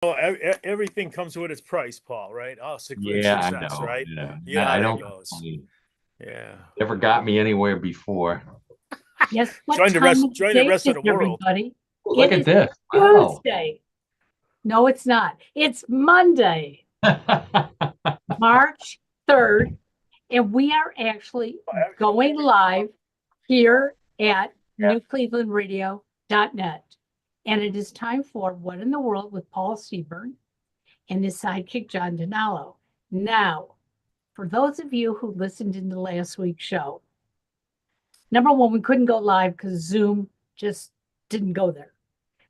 everything comes with its price, Paul, right? Oh, Yeah, I success, know. right? Yeah. You know I how that don't goes. complain. Yeah. Never got me anywhere before. Guess what time of the Join the day rest it of is, the world. everybody? Oh, look It at is this. Wow. Tuesday. No, it's not. It's Monday, March 3rd, and we are actually going live here at newclevelandradio.net. And it is time for What in the World with Paul Seaburn and his sidekick, John Denalo. Now, for those of you who listened in the last week's show, number one, we couldn't go live because Zoom just didn't go there.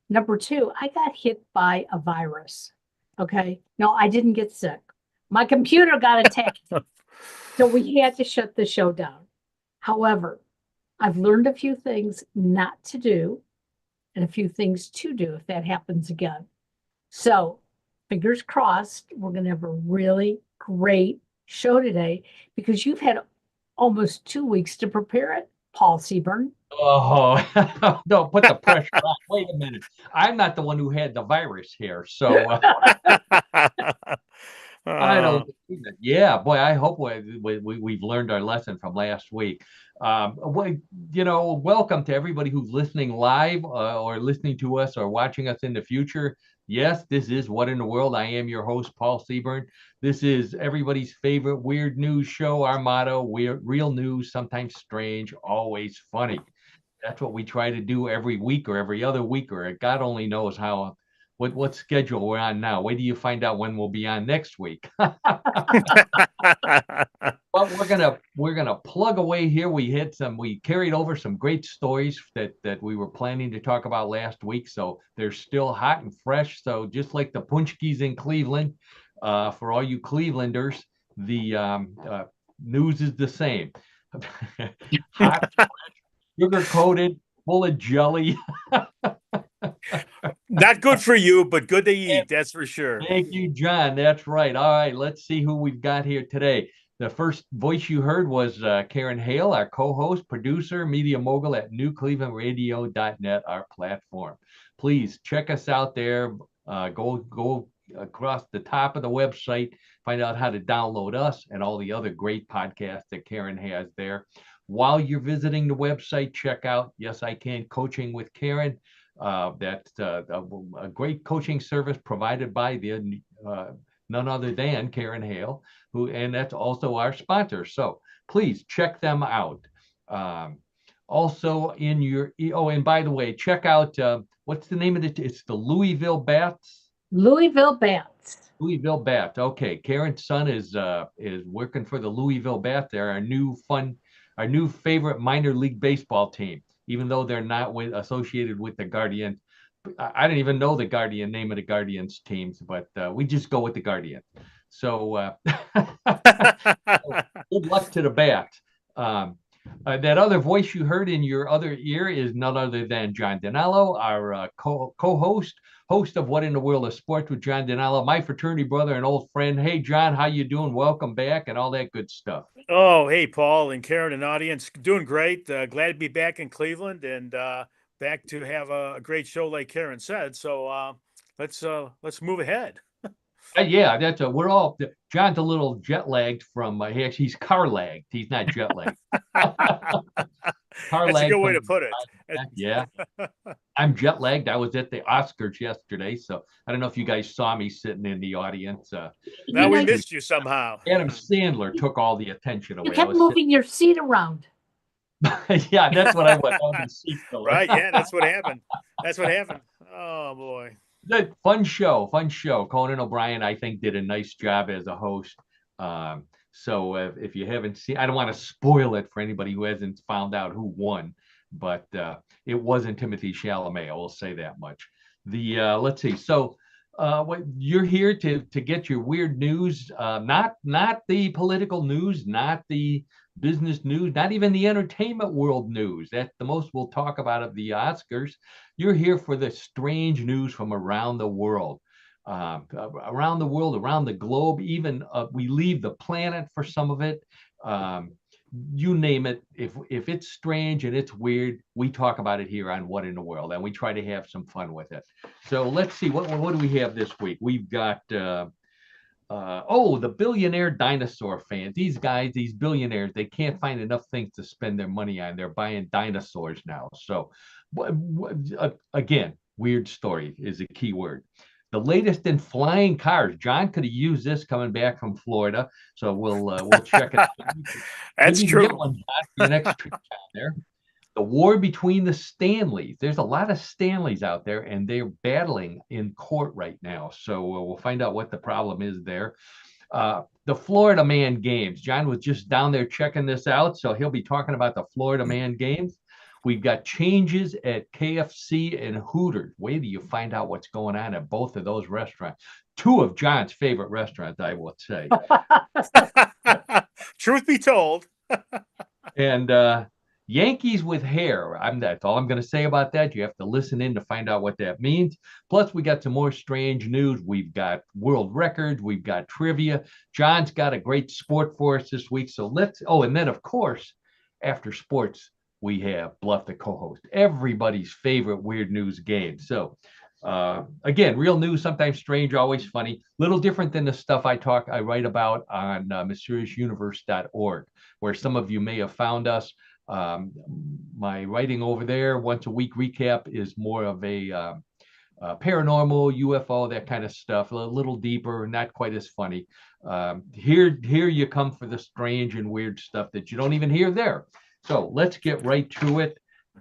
Number two, I got hit by a virus. Okay. No, I didn't get sick. My computer got attacked. So we had to shut the show down. However, I've learned a few things not to do and a few things to do if that happens again. So, fingers crossed, we're going to have a really great show today because you've had almost 2 weeks to prepare it, Paul Seaburn. Oh, don't put the pressure on. Wait a minute. I'm not the one who had the virus here. So I uh, don't believe it. Yeah, boy, I hope we've learned our lesson from last week. Well, welcome to everybody who's listening live or listening to us or watching us in the future. Yes, this is What in the World. I am your host, Paul Seaburn. This is everybody's favorite weird news show. Our motto, weird, real news, sometimes strange, always funny. That's what we try to do every week or every other week, or God only knows how what schedule we're on now. Wait till you find out when we'll be on next week. But we're gonna plug away here. We carried over some great stories that we were planning to talk about last week, so they're still hot and fresh. So just like the Punchkis in Cleveland, for all you Clevelanders, the news is the same. Hot, sugar coated, full of jelly. Not good for you, but good to eat. That's for sure. Thank you, John. That's right. All right, let's see who we've got here today. The first voice you heard was Karen Hale, our co-host, producer, media mogul at newclevelandradio.net, our platform. Please check us out there. Go across the top of the website, find out how to download us and all the other great podcasts that Karen has there. While you're visiting the website, check out Yes I Can Coaching with Karen. That's a great coaching service provided by the none other than Karen Hale, and that's also our sponsor. So please check them out. Also in your and by the way, check out what's the name of it? It's the Louisville Bats. Louisville Bats. Louisville Bats. Okay, Karen's son is working for the Louisville Bats. They're our new favorite minor league baseball team, even though they're not associated with the Guardians. I didn't even know the Guardian name of the Guardians teams, but we just go with the Guardian. So good luck to the Bats. That other voice you heard in your other ear is none other than John Denalo, our co-host, host of What in the World of Sports with John Denalo, my fraternity brother and old friend. Hey, John, how you doing? Welcome back and all that good stuff. Oh, hey, Paul and Karen and audience, doing great. Glad to be back in Cleveland and back to have a great show, like Karen said. So let's move ahead. Yeah, we're all John's a little jet lagged from he's car lagged. He's not jet lagged. Car That's a lagged good way from to put it. yeah. I'm jet lagged. I was at the Oscars yesterday, so I don't know if you guys saw me sitting in the audience. Now You we know, missed you somehow. Adam Sandler took all the attention you away. kept moving your seat around. Yeah, that's what I was. I was a seat filler. Right? Yeah, that's what happened. That's what happened. Oh boy. Fun show, fun show. Conan O'Brien, I think, did a nice job as a host. So if you haven't seen, I don't want to spoil it for anybody who hasn't found out who won, but it wasn't Timothy Chalamet. I will say that much. Let's see. So what you're here to get your weird news, not the political news, not the business news, not even the entertainment world news. That's the most we'll talk about of the Oscars. You're here for the strange news from around the world. Around the world, around the globe, even we leave the planet for some of it. you name it. If it's strange and it's weird, we talk about it here on What in the World, and we try to have some fun with it. So let's see, what do we have this week? We've got the billionaire dinosaur fans. These guys, these billionaires, they can't find enough things to spend their money on. They're buying dinosaurs now. So again, weird story is a key word. The latest in flying cars. John could have used this coming back from Florida, so we'll check it out. That's Maybe you true. can get one, John, for your next trip down there. The war between the Stanleys. There's a lot of Stanleys out there, and they're battling in court right now. So we'll find out what the problem is there. The Florida Man Games. John was just down there checking this out, so he'll be talking about the Florida Man Games. We've got changes at KFC and Hooters. Wait till you find out what's going on at both of those restaurants. Two of John's favorite restaurants, I will say. Truth be told. And Yankees with hair. That's all I'm going to say about that. You have to listen in to find out what that means. Plus, we got some more strange news. We've got world records. We've got trivia. John's got a great sport for us this week. So and then, of course, after sports, we have Bluff the co-host, everybody's favorite weird news game. So again, real news, sometimes strange, always funny. Little different than the stuff I write about on mysteriousuniverse.org, where some of you may have found us. My writing over there, once a week recap, is more of a paranormal, UFO, that kind of stuff, a little deeper, not quite as funny. Here you come for the strange and weird stuff that you don't even hear there. So let's get right to it.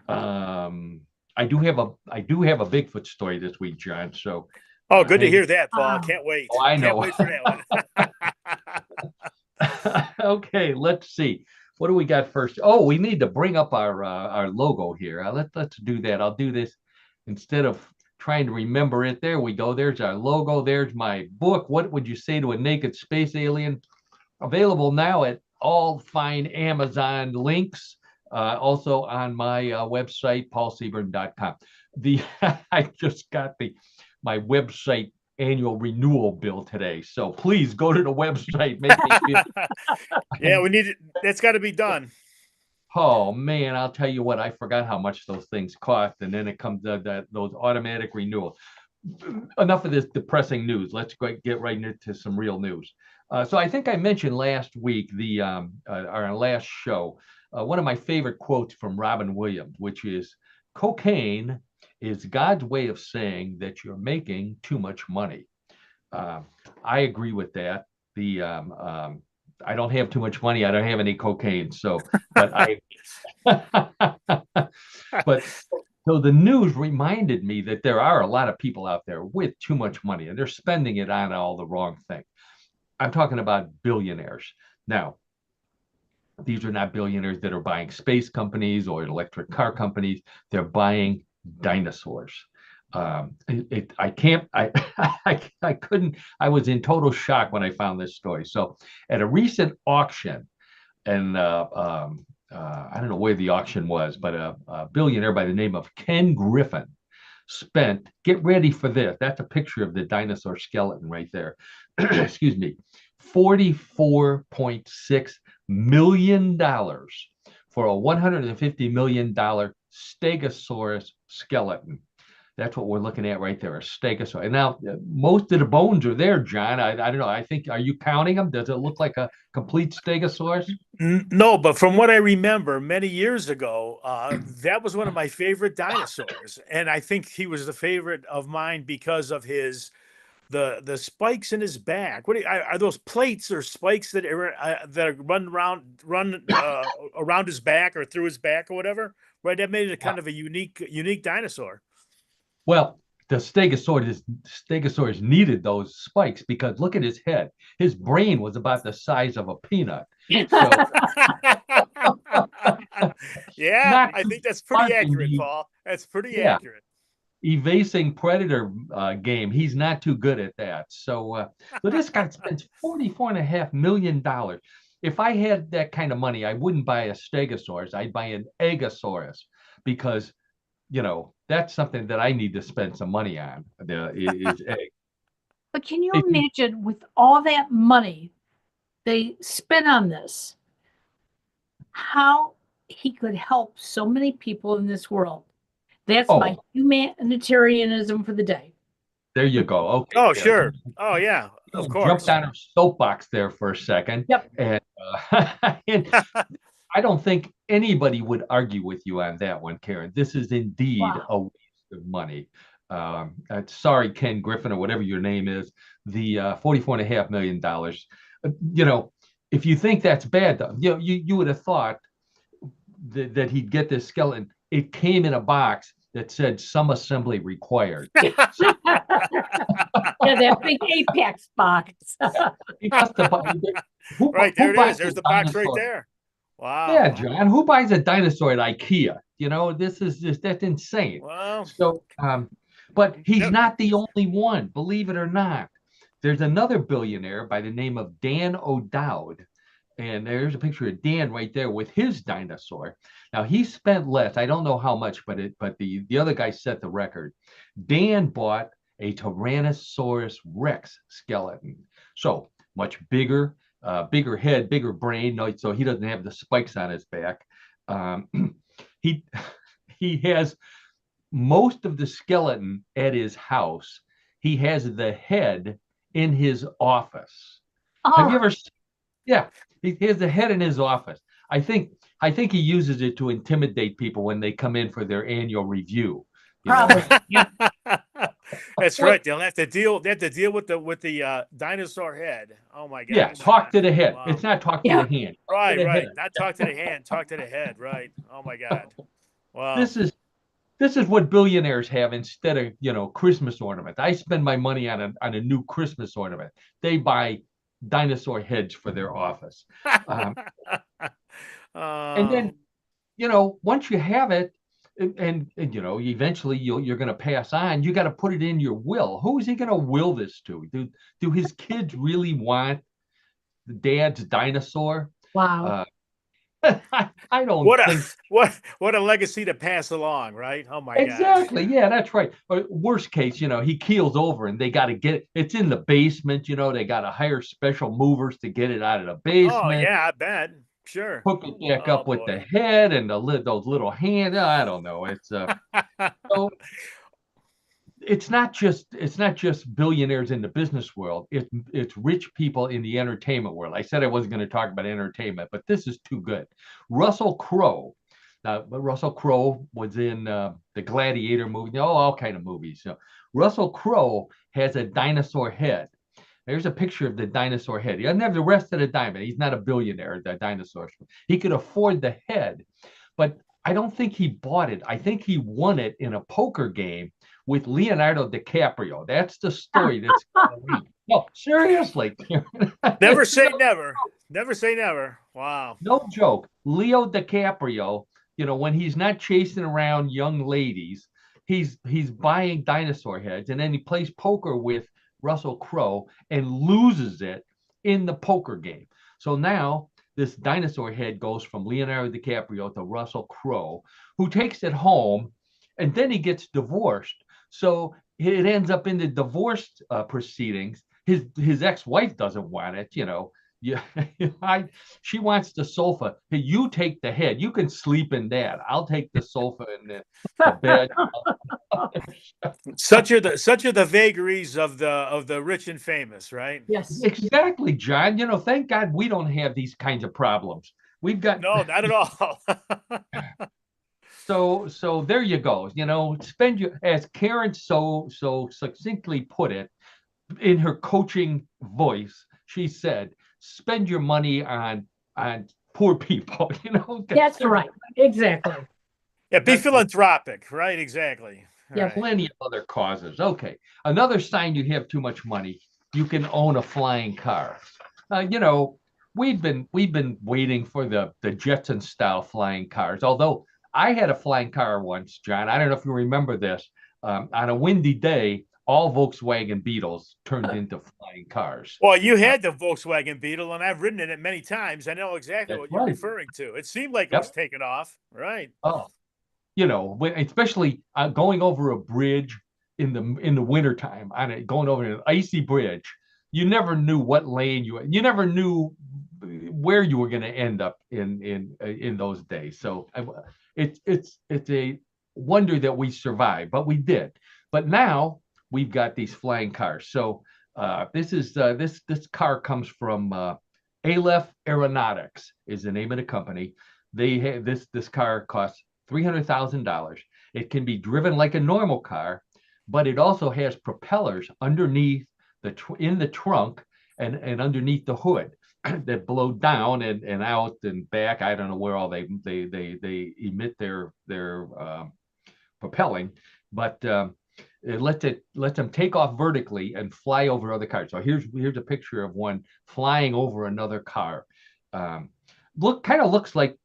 I do have a Bigfoot story this week, John. So good to hear that, Paul. I can't wait. I know. Can't wait for that one. Okay, let's see. What do we got first? Oh, we need to bring up our logo here. Let's do that. I'll do this instead of trying to remember it. There we go. There's our logo. There's my book. What would you say to a naked space alien? Available now at all fine Amazon links. Also on my website, paulseaburn.com. I just got my website annual renewal bill today. So please go to the website. Make me feel Yeah, we need it. That's got to be done. Oh man, I'll tell you what, I forgot how much those things cost, and then it comes to those automatic renewals. Enough of this depressing news. Let's get right into some real news. So I think I mentioned last week, our last show, one of my favorite quotes from Robin Williams, which is, "Cocaine is God's way of saying that you're making too much money." I agree with that. I don't have too much money. I don't have any cocaine. So, but so the news reminded me that there are a lot of people out there with too much money, and they're spending it on all the wrong things. I'm talking about billionaires. Now, these are not billionaires that are buying space companies or electric car companies. They're buying dinosaurs. I couldn't. I was in total shock when I found this story. So, at a recent auction, and I don't know where the auction was, but a billionaire by the name of Ken Griffin spent, get ready for this, that's a picture of the dinosaur skeleton right there, excuse me, $44.6 million for a $150 million Stegosaurus skeleton. That's what we're looking at right there, a stegosaurus. And now most of the bones are there, John. I don't know. I think, are you counting them? Does it look like a complete stegosaurus? No, but from what I remember many years ago, that was one of my favorite dinosaurs. And I think he was the favorite of mine because of the spikes in his back. Are those plates or spikes that run around his back or through his back or whatever? Right. That made it kind of a unique dinosaur. Well, the Stegosaurus needed those spikes because look at his head. His brain was about the size of a peanut. So, yeah, I think that's pretty accurate, Paul. That's pretty accurate. Evasing predator game. He's not too good at that. So, but this guy spends $44.5 million. If I had that kind of money, I wouldn't buy a Stegosaurus. I'd buy an Eggosaurus because, you know, that's something that I need to spend some money on. Is egg. But can you imagine with all that money they spent on this? how he could help so many people in this world. That's Oh. my humanitarianism for the day. There you go. Okay. Oh, yeah. sure. Oh, yeah, of course. Jumped on a soapbox there for a second. Yep. And, and I don't think anybody would argue with you on that one, Karen. This is indeed Wow. a waste of money. Sorry, Ken Griffin, or whatever your name is, the $44.5 million. If you think that's bad, though, you would have thought that he'd get this skeleton. It came in a box that said some assembly required. Yeah, that big Apex box. Right, there it is. There's the box right there. Wow. Yeah, John, who buys a dinosaur at IKEA? That's insane. Well, So, but he's not the only one, believe it or not. There's another billionaire by the name of Dan O'Dowd. And there's a picture of Dan right there with his dinosaur. Now he spent less. I don't know how much, but the other guy set the record. Dan bought a Tyrannosaurus Rex skeleton. So much bigger, bigger head, bigger brain. No, so he doesn't have the spikes on his back. He has most of the skeleton at his house. He has the head in his office. Oh. Have you ever? Yeah, he has the head in his office. I think he uses it to intimidate people when they come in for their annual review. Probably. That's right. They'll have to deal. They have to deal with the dinosaur head. Oh my God. Yeah, talk to the head. Wow. It's not talk to the hand. Right. Head. Not talk to the hand. Talk to the head. Right. Oh my God. Wow. This is what billionaires have instead of Christmas ornament. I spend my money on a new Christmas ornament. They buy dinosaur heads for their office. And then, once you have it, and eventually you're going to pass on, you got to put it in your will. Who is he going to will this to? Do his kids really want the dad's dinosaur? Wow. I don't think. What a legacy to pass along, right? Oh my God. Exactly. Yeah, that's right. Or worst case, he keels over and they got to get it. It's in the basement. They got to hire special movers to get it out of the basement. Oh yeah, I bet. Sure. Hook it back up with the head and those little hands. I don't know. It's so it's not just billionaires in the business world. It's rich people in the entertainment world. I said I wasn't going to talk about entertainment, but this is too good. Russell Crowe. Russell Crowe was in the Gladiator movie. All kind of movies. So Russell Crowe has a dinosaur head. There's a picture of the dinosaur head. He doesn't have the rest of the diamond. He's not a billionaire, the dinosaur. He could afford the head, but I don't think he bought it. I think he won it in a poker game with Leonardo DiCaprio. That's the story that's no, seriously. Never say never. Never say never. Wow. No joke. Leo DiCaprio, when he's not chasing around young ladies, he's buying dinosaur heads, and then he plays poker with Russell Crowe and loses it in the poker game. So now this dinosaur head goes from Leonardo DiCaprio to Russell Crowe, who takes it home, and then he gets divorced. So it ends up in the divorce proceedings. His ex-wife doesn't want it, Yeah, she wants the sofa. Hey, you take the head. You can sleep in that. I'll take the sofa and the bed. Such are the vagaries of the rich and famous, right? Yes, exactly, John. Thank God we don't have these kinds of problems. We've got no, not at all. So there you go. Spend your, as Karen so succinctly put it in her coaching voice. She said, spend your money on poor people. That's right. Exactly. Yeah, be philanthropic, right? Exactly. Yeah, right. Plenty of other causes. Okay, another sign you have too much money. You can own a flying car. We've been waiting for the Jetson style flying cars. Although I had a flying car once, John. I don't know if you remember this. On a windy day, all Volkswagen Beetles turned into flying cars. Well, you had the Volkswagen Beetle, and I've ridden in it many times. I know exactly what you're referring to. It seemed like it was taking off, right? Oh, especially going over a bridge in the wintertime, going over an icy bridge. You never knew what lane you never knew where you were going to end up in those days. So it's a wonder that we survived, but we did. But now we've got these flying cars. So this car comes from Aleph Aeronautics is the name of the company. They have this car costs $300,000. It can be driven like a normal car, but it also has propellers underneath in the trunk and underneath the hood that blow down and out and back. I don't know where all they emit their propelling, but it lets them take off vertically and fly over other cars. So here's a picture of one flying over another car. Kind of looks like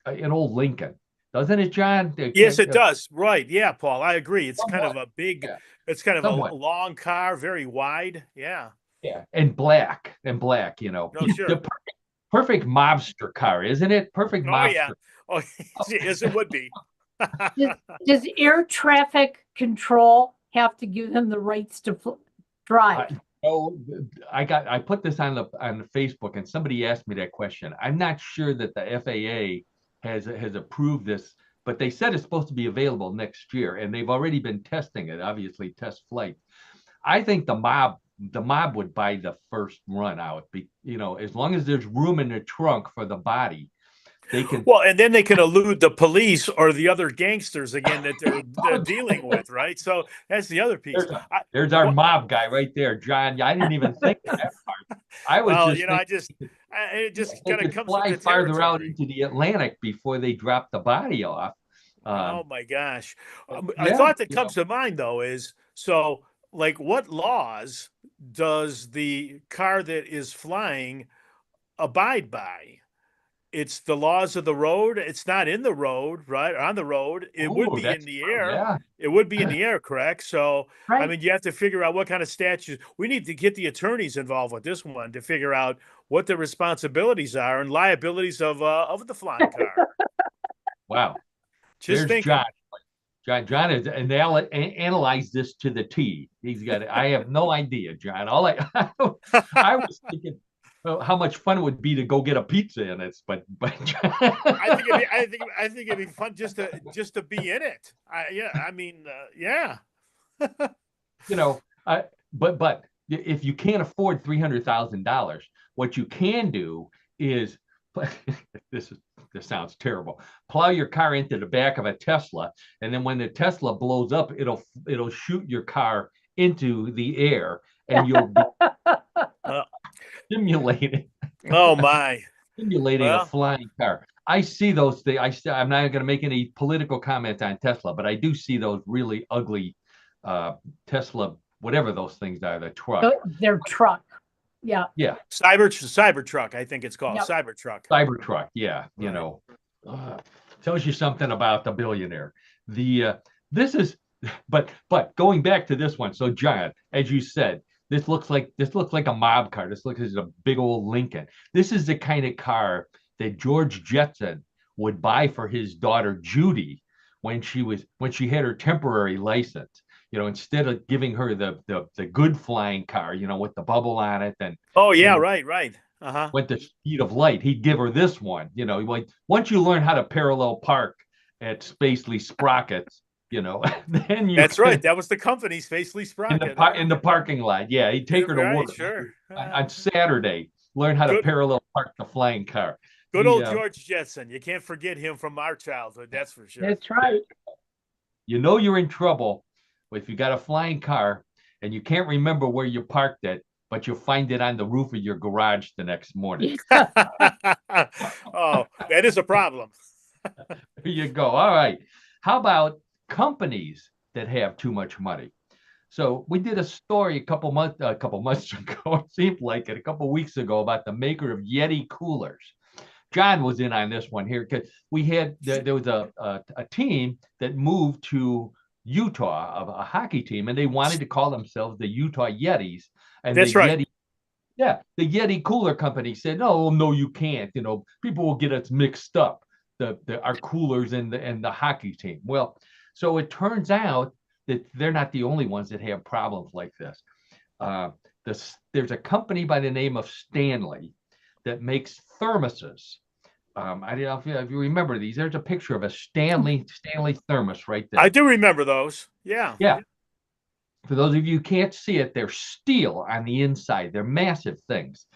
an old Lincoln, doesn't it, John? Yes, it does. Right. Yeah, Paul, I agree. It's Somewhat. kind of a big, Yeah. it's kind of Somewhat. a long car, very wide. Yeah. Yeah, and black, you know. No, sure. The perfect mobster car, isn't it? Perfect Oh, mobster. yeah. Oh, yes, it would be. Does air traffic control have to give them the rights to drive? I put this on the Facebook, and somebody asked me that question. I'm not sure that the FAA has approved this, but they said it's supposed to be available next year, and they've already been testing it. Obviously, test flight. I think the mob would buy the first run out. As long as there's room in the trunk for the body, they can. Well, and then they can elude the police or the other gangsters again that they're dealing with, right? So that's the other piece. There's our mob guy right there, John. I didn't even think of that part. I was it just they kind of could comes fly with the farther out territory. into the Atlantic before they drop the body off. Oh my gosh. A yeah, thought that comes to mind though is, so like, what laws does the car that is flying abide by? It's the laws of the road. It's not in the road, right? On the road. It would be in the air. Yeah. It would be in the air, correct? So, I Right. mean, you have to figure out what kind of statutes. We need to get the attorneys involved with this one to figure out what the responsibilities are and liabilities of the flying car. Wow. Just There's thinking. John has analyzed this to the T. He's got it. I have no idea, John. I was thinking how much fun it would be to go get a pizza in it, but I think it'd be fun just to be in it. Yeah. But if you can't afford $300,000, what you can do is this sounds terrible. Plow your car into the back of a Tesla, and then when the Tesla blows up, it'll shoot your car into the air, and you'll be simulating. Oh my! Simulating a flying car. I see those things. I'm not going to make any political comments on Tesla, but I do see those really ugly Tesla, whatever those things are, the truck. Their truck. Yeah. Yeah. Cybertruck, I think it's called. Yep. Cybertruck. Yeah. Right. Tells you something about the billionaire. But going back to this one. So John, as you said, this looks like a mob car. This looks like a big old Lincoln. This is the kind of car that George Jetson would buy for his daughter Judy when she had her temporary license. Instead of giving her the good flying car, with the bubble on it and right. With the speed of light, he'd give her this one. Like once you learn how to parallel park at Spacely Sprockets, then That's right. That was the company, Spacely Sprocket. In the parking lot. Yeah, he'd take her to work. Sure. On Saturday, learn how to parallel park the flying car. Good old George Jetson. You can't forget him from our childhood. That's for sure. That's right. You're in trouble if you got a flying car and you can't remember where you parked it, but you'll find it on the roof of your garage the next morning. Oh, that is a problem. There you go. All right. How about companies that have too much money? So we did a story a couple months ago, it seemed like it, a couple weeks ago, about the maker of Yeti coolers. John was in on this one here because there was a team that moved to Utah, of a hockey team, and they wanted to call themselves the Utah Yetis. And that's right. The Yeti cooler company said, no, you can't. People will get us mixed up, our coolers and the hockey team. Well, so it turns out that they're not the only ones that have problems like this. There's a company by the name of Stanley that makes thermoses. I don't know if you remember these. There's a picture of a Stanley thermos right there. I do remember those. Yeah. Yeah. For those of you who can't see it, they're steel on the inside. They're massive things.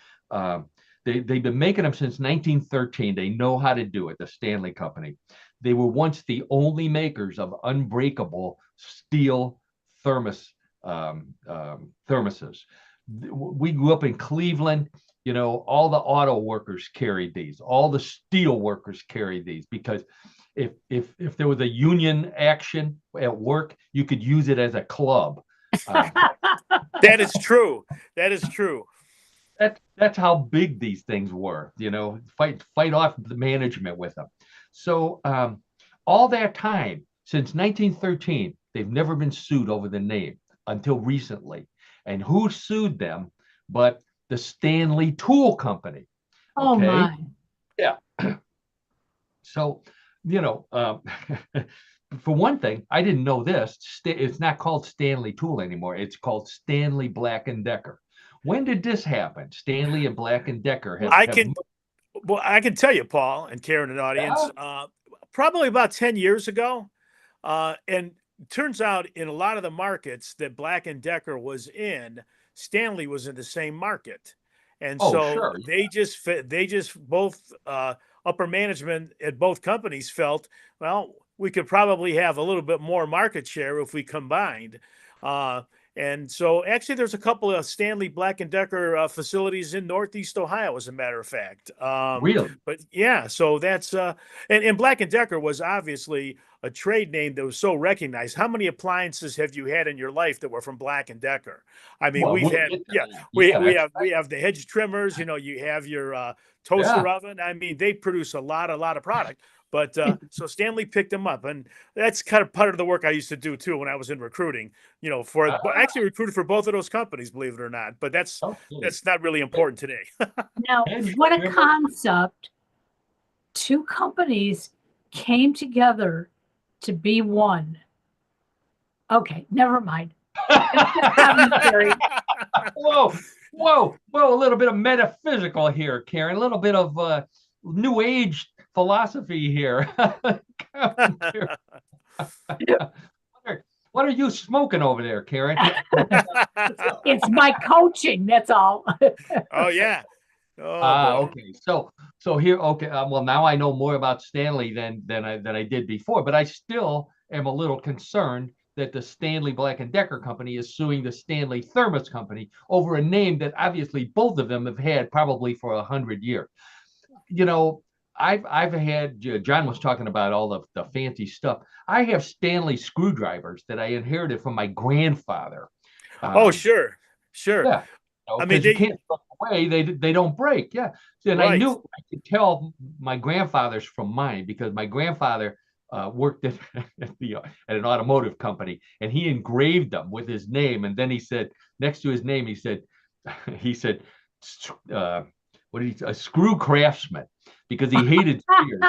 They've been making them since 1913. They know how to do it, the Stanley Company. They were once the only makers of unbreakable steel thermoses. We grew up in Cleveland. You know, all the auto workers carried these. All the steel workers carried these because if there was a union action at work, you could use it as a club. That is true. That is true. That's how big these things were. You know, fight off the management with them. So all that time since 1913, they've never been sued over the name until recently. And who sued them but the Stanley Tool Company? Oh my. Yeah. So, you know, for one thing, I didn't know this. It's not called Stanley Tool anymore. It's called Stanley Black & Decker. When did this happen? Stanley and Black & Decker I can tell you, Paul and Karen and audience, probably about 10 years ago. And turns out in a lot of the markets that Black & Decker was in, Stanley was in the same market. And so they just both upper management at both companies felt, well, we could probably have a little bit more market share if we combined. And so actually there's a couple of Stanley Black & Decker facilities in Northeast Ohio, as a matter of fact. Really? But yeah, so that's, and Black & Decker was obviously a trade name that was so recognized. How many appliances have you had in your life that were from Black & Decker? I mean, we have the hedge trimmers, you know, you have your toaster oven. I mean, they produce a lot of product. But so Stanley picked them up, and that's kind of part of the work I used to do too when I was in recruiting. You know, I actually recruited for both of those companies, believe it or not. But that's not really important today. Now, what a concept! Two companies came together to be one. Okay, never mind. Whoa! A little bit of metaphysical here, Karen. A little bit of New Age philosophy here. What are you smoking over there, Karen? It's my coaching. That's all. Oh yeah. Oh, okay. So here, okay. Well, now I know more about Stanley than I did before, but I still am a little concerned that the Stanley Black & Decker company is suing the Stanley Thermos company over a name that obviously both of them have had probably for 100 years. You know, I've had, John was talking about all the fancy stuff. I have Stanley screwdrivers that I inherited from my grandfather. Sure. Yeah. I mean, you can't throw them away. They don't break. Yeah. And I knew I could tell my grandfather's from mine because my grandfather worked at an automotive company, and he engraved them with his name. And then he said, next to his name, he said, a screw craftsman, because he hated spears.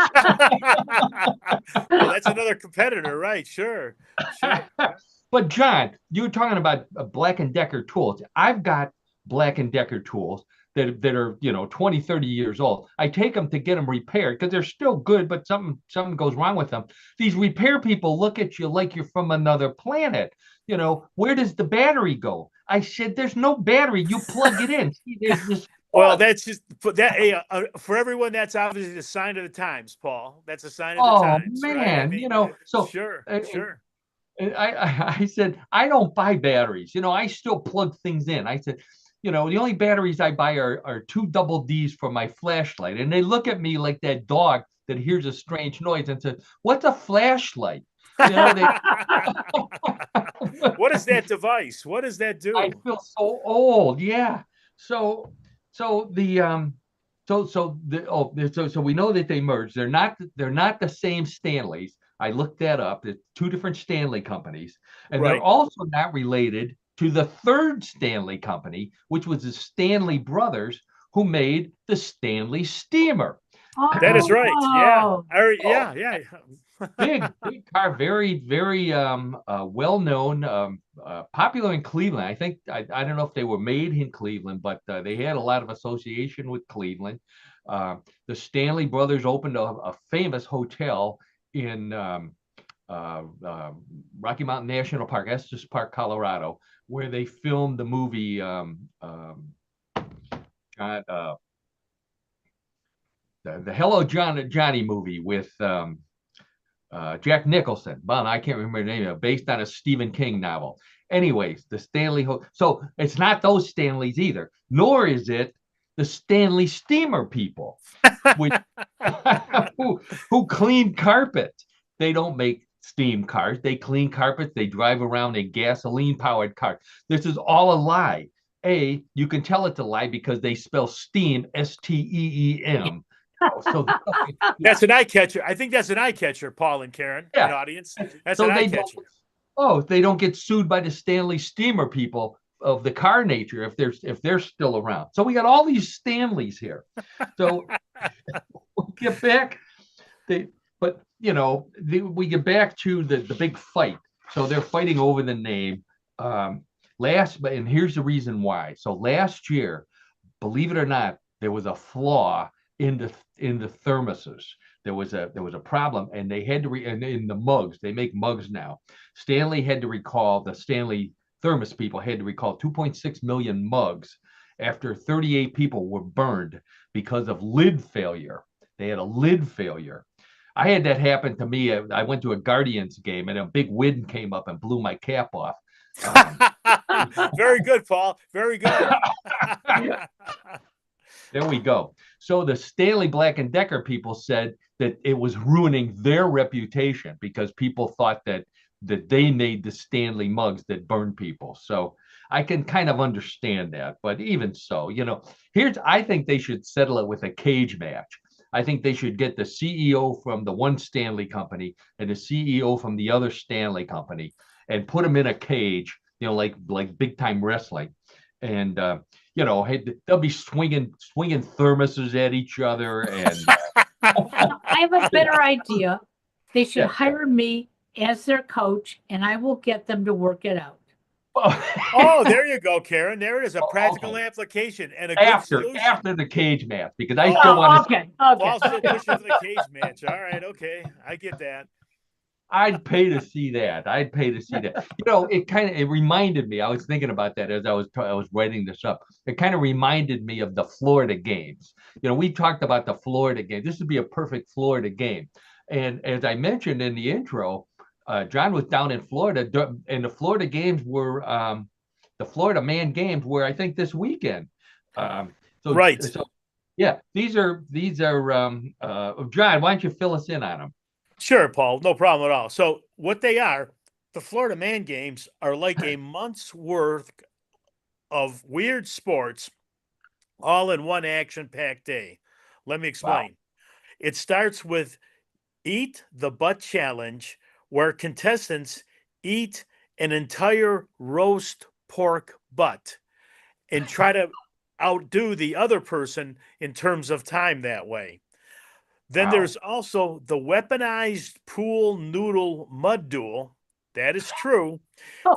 Well, that's another competitor, right? Sure. But John, you were talking about Black & Decker tools. I've got Black & Decker tools that are, 20, 30 years old. I take them to get them repaired because they're still good, but something goes wrong with them. These repair people look at you like you're from another planet. Where does the battery go? I said, there's no battery. You plug it in. See, there's this. Well, that's just that. For everyone, that's obviously the sign of the times, Paul. That's a sign of the times. Oh man, right? I mean, so sure. I said, I don't buy batteries. I still plug things in. I said, the only batteries I buy are 2 double Ds for my flashlight. And they look at me like that dog that hears a strange noise and says, "What's a flashlight?" What is that device? What does that do? I feel so old. Yeah. So we know that they merged. They're not the same Stanleys. I looked that up. There's 2 different Stanley companies, and they're also not related to the third Stanley company, which was the Stanley brothers, who made the Stanley steamer. That is right. Yeah. Yeah. Big car, very well known, popular in Cleveland. I think I don't know if they were made in Cleveland, but they had a lot of association with Cleveland. The Stanley brothers opened a famous hotel in Rocky Mountain National Park, Estes Park, Colorado, where they filmed the movie the Hello Johnny movie with Jack Nicholson. But I can't remember the name, based on a Stephen King novel. Anyways, the Stanley. So it's not those Stanleys either, nor is it the Stanley Steamer people, which, who clean carpet. They don't make steam cars. They clean carpets. They drive around in gasoline-powered cars. This is all a lie. You can tell it's a lie because they spell steam STEEM. So that's an eye catcher. I think that's an eye catcher, Paul and Karen, yeah. an audience. That's so an eye catcher. They don't get sued by the Stanley Steamer people of the car nature if they're still around. So we got all these Stanleys here. So we'll get back. We get back to the big fight. So they're fighting over the name. And here's the reason why. So last year, believe it or not, there was a flaw in the thermoses. There was a problem, and they had to in the mugs. They make mugs now. The Stanley thermos people had to recall 2.6 million mugs after 38 people were burned because of lid failure. They had a lid failure. I had that happen to me. I went to a Guardians game, and a big wind came up and blew my cap off. Very good, Paul. Very good. There we go. So the Stanley Black & Decker people said that it was ruining their reputation because people thought that they made the Stanley mugs that burn people. So I can kind of understand that. But even so, I think they should settle it with a cage match. I think they should get the CEO from the one Stanley company and the CEO from the other Stanley company and put them in a cage, like big time wrestling. And, they'll be swinging thermoses at each other. And I have a better idea. They should hire me as their coach, and I will get them to work it out. Oh, there you go, Karen. There it is, a practical application and a good solution. After the cage match, because I still want to. Okay. Paul's still pushing for the cage match. All right, okay, I get that. I'd pay to see that. It reminded me. I was thinking about that as I was writing this up. It kind of reminded me of the Florida games. We talked about the Florida game. This would be a perfect Florida game. And as I mentioned in the intro, John was down in Florida, and the Florida games were the Florida Man games were, I think, this weekend. Right. So, yeah, these are John. Why don't you fill us in on them? Sure, Paul. No problem at all. So what they are, the Florida Man games are like a month's worth of weird sports all in one action-packed day. Let me explain. Wow. It starts with Eat the Butt Challenge, where contestants eat an entire roast pork butt and try to outdo the other person in terms of time that way. Then there's also the weaponized pool noodle mud duel. That is true.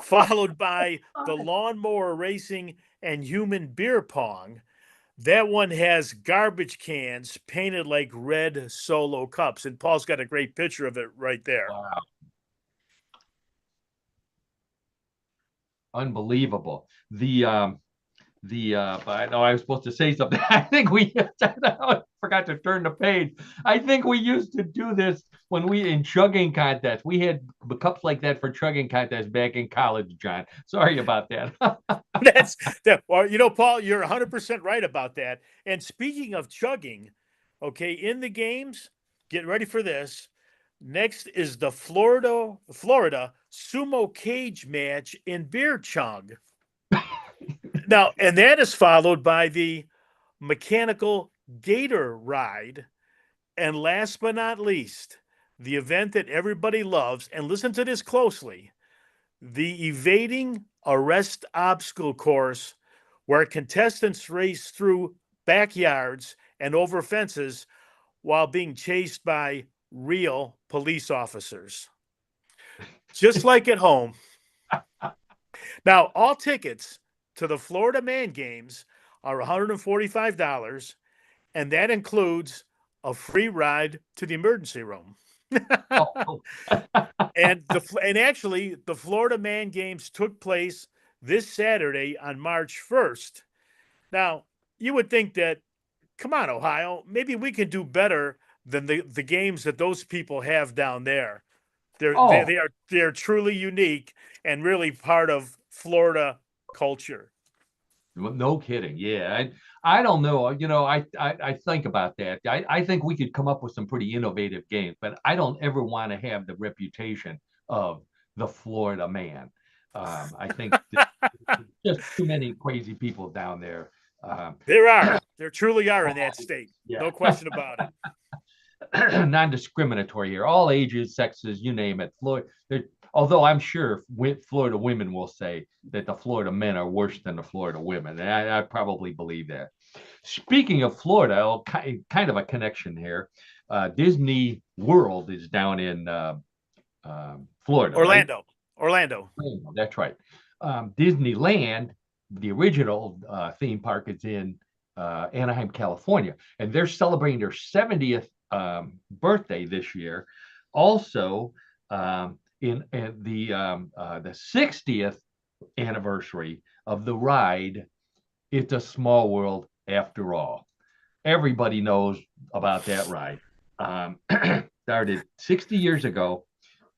Followed by the lawnmower racing and human beer pong. That one has garbage cans painted like red Solo cups. And Paul's got a great picture of it right there. Wow. Unbelievable. I know I was supposed to say something. I think I forgot to turn the page. I think we used to do this when in chugging contests. We had cups like that for chugging contests back in college, John. Sorry about that. Well, Paul, you're 100% right about that. And speaking of chugging, okay, in the games, get ready for this. Next is the Florida sumo cage match in beer chug. Now, and that is followed by the mechanical gator ride. And last but not least, the event that everybody loves, and listen to this closely, the evading arrest obstacle course, where contestants race through backyards and over fences while being chased by real police officers, just like at home. Now, all tickets to the Florida Man games are $145, and that includes a free ride to the emergency room. Oh. And actually, the Florida Man games took place this Saturday on March 1st. Now, you would think that, come on, Ohio, maybe we can do better than the games that those people have down there. They're truly unique and really part of Florida culture. No kidding. Yeah. I don't know. I think about that. I think we could come up with some pretty innovative games, but I don't ever want to have the reputation of the Florida Man. I think just too many crazy people down there. There truly are in that state. Yeah. No question about it. Non-discriminatory here, all ages, sexes, you name it. Florida, although I'm sure Florida women will say that the Florida men are worse than the Florida women. I probably believe that. Speaking of Florida, kind of a connection here. Disney World is down in Florida. Orlando. Right? Orlando. That's right. Disneyland, the original theme park, is in Anaheim, California, and they're celebrating their 70th birthday this year. Also, in the 60th anniversary of the ride, It's a Small World After All. Everybody knows about that ride. Started 60 years ago.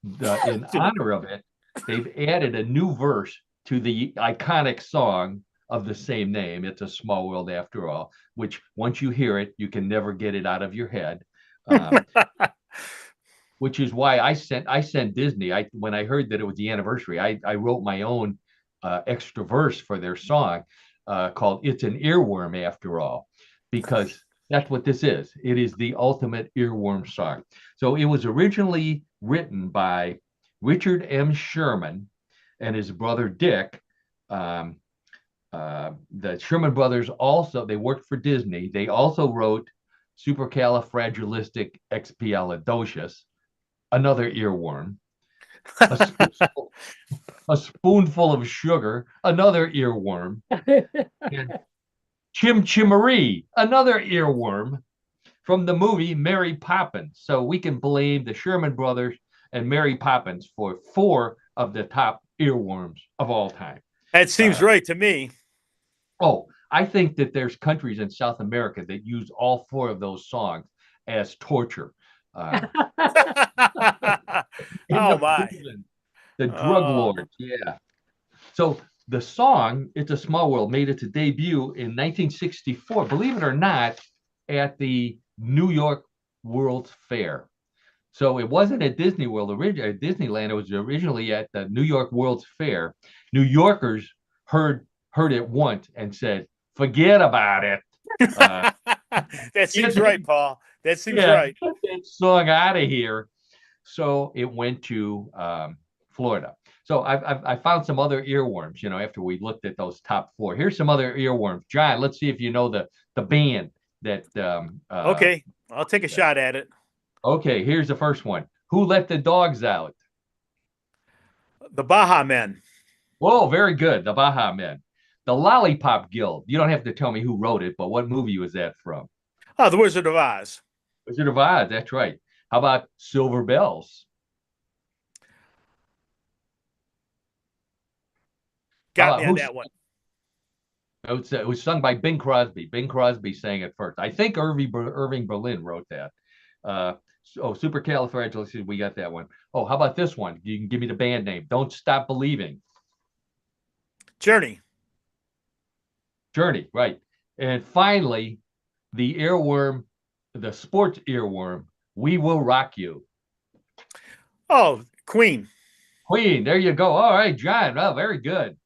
In honor of it, they've added a new verse to the iconic song of the same name, It's a Small World After All, which once you hear it, you can never get it out of your head. Which is why I sent Disney. When I heard that it was the anniversary, I wrote my own extra verse for their song called "It's an Earworm After All," because that's what this is. It is the ultimate earworm song. So it was originally written by Richard M. Sherman and his brother Dick. The Sherman brothers also, they worked for Disney. They also wrote Supercalifragilisticexpialidocious, another earworm, a spoonful of sugar, another earworm, and Chim Chimmery, another earworm from the movie Mary Poppins. So we can blame the Sherman brothers and Mary Poppins for 4 of the top earworms of all time. That seems right to me. Oh, I think that there's countries in South America that use all 4 of those songs as torture. Oh my! Prison, the drug lords, yeah. So the song "It's a Small World" made its debut in 1964. Believe it or not, at the New York World's Fair. So it wasn't at Disney World at Disneyland. It was originally at the New York World's Fair. New Yorkers heard it once and said, "Forget about it." That seems right, Paul. That seems right. Get that song out of here. So it went to Florida. So I found some other earworms, after we looked at those top 4. Here's some other earworms. John, let's see if you know the band that. Okay, I'll take a shot at it. Okay, here's the first one. Who Let the Dogs Out? The Baja Men. Whoa, very good. The Baja Men. The Lollipop Guild. You don't have to tell me who wrote it, but what movie was that from? Oh, The Wizard of Oz. Wizard of Oz, that's right. How about Silver Bells? Got me on that one. It was sung by Bing Crosby. Bing Crosby sang it first. I think Irving Berlin wrote that. Supercalifragilistic, we got that one. Oh, how about this one? You can give me the band name. Don't Stop Believing. Journey, right. And finally, the earworm, the sports earworm, We Will Rock You. Oh, Queen. There you go. All right, John. Oh, very good.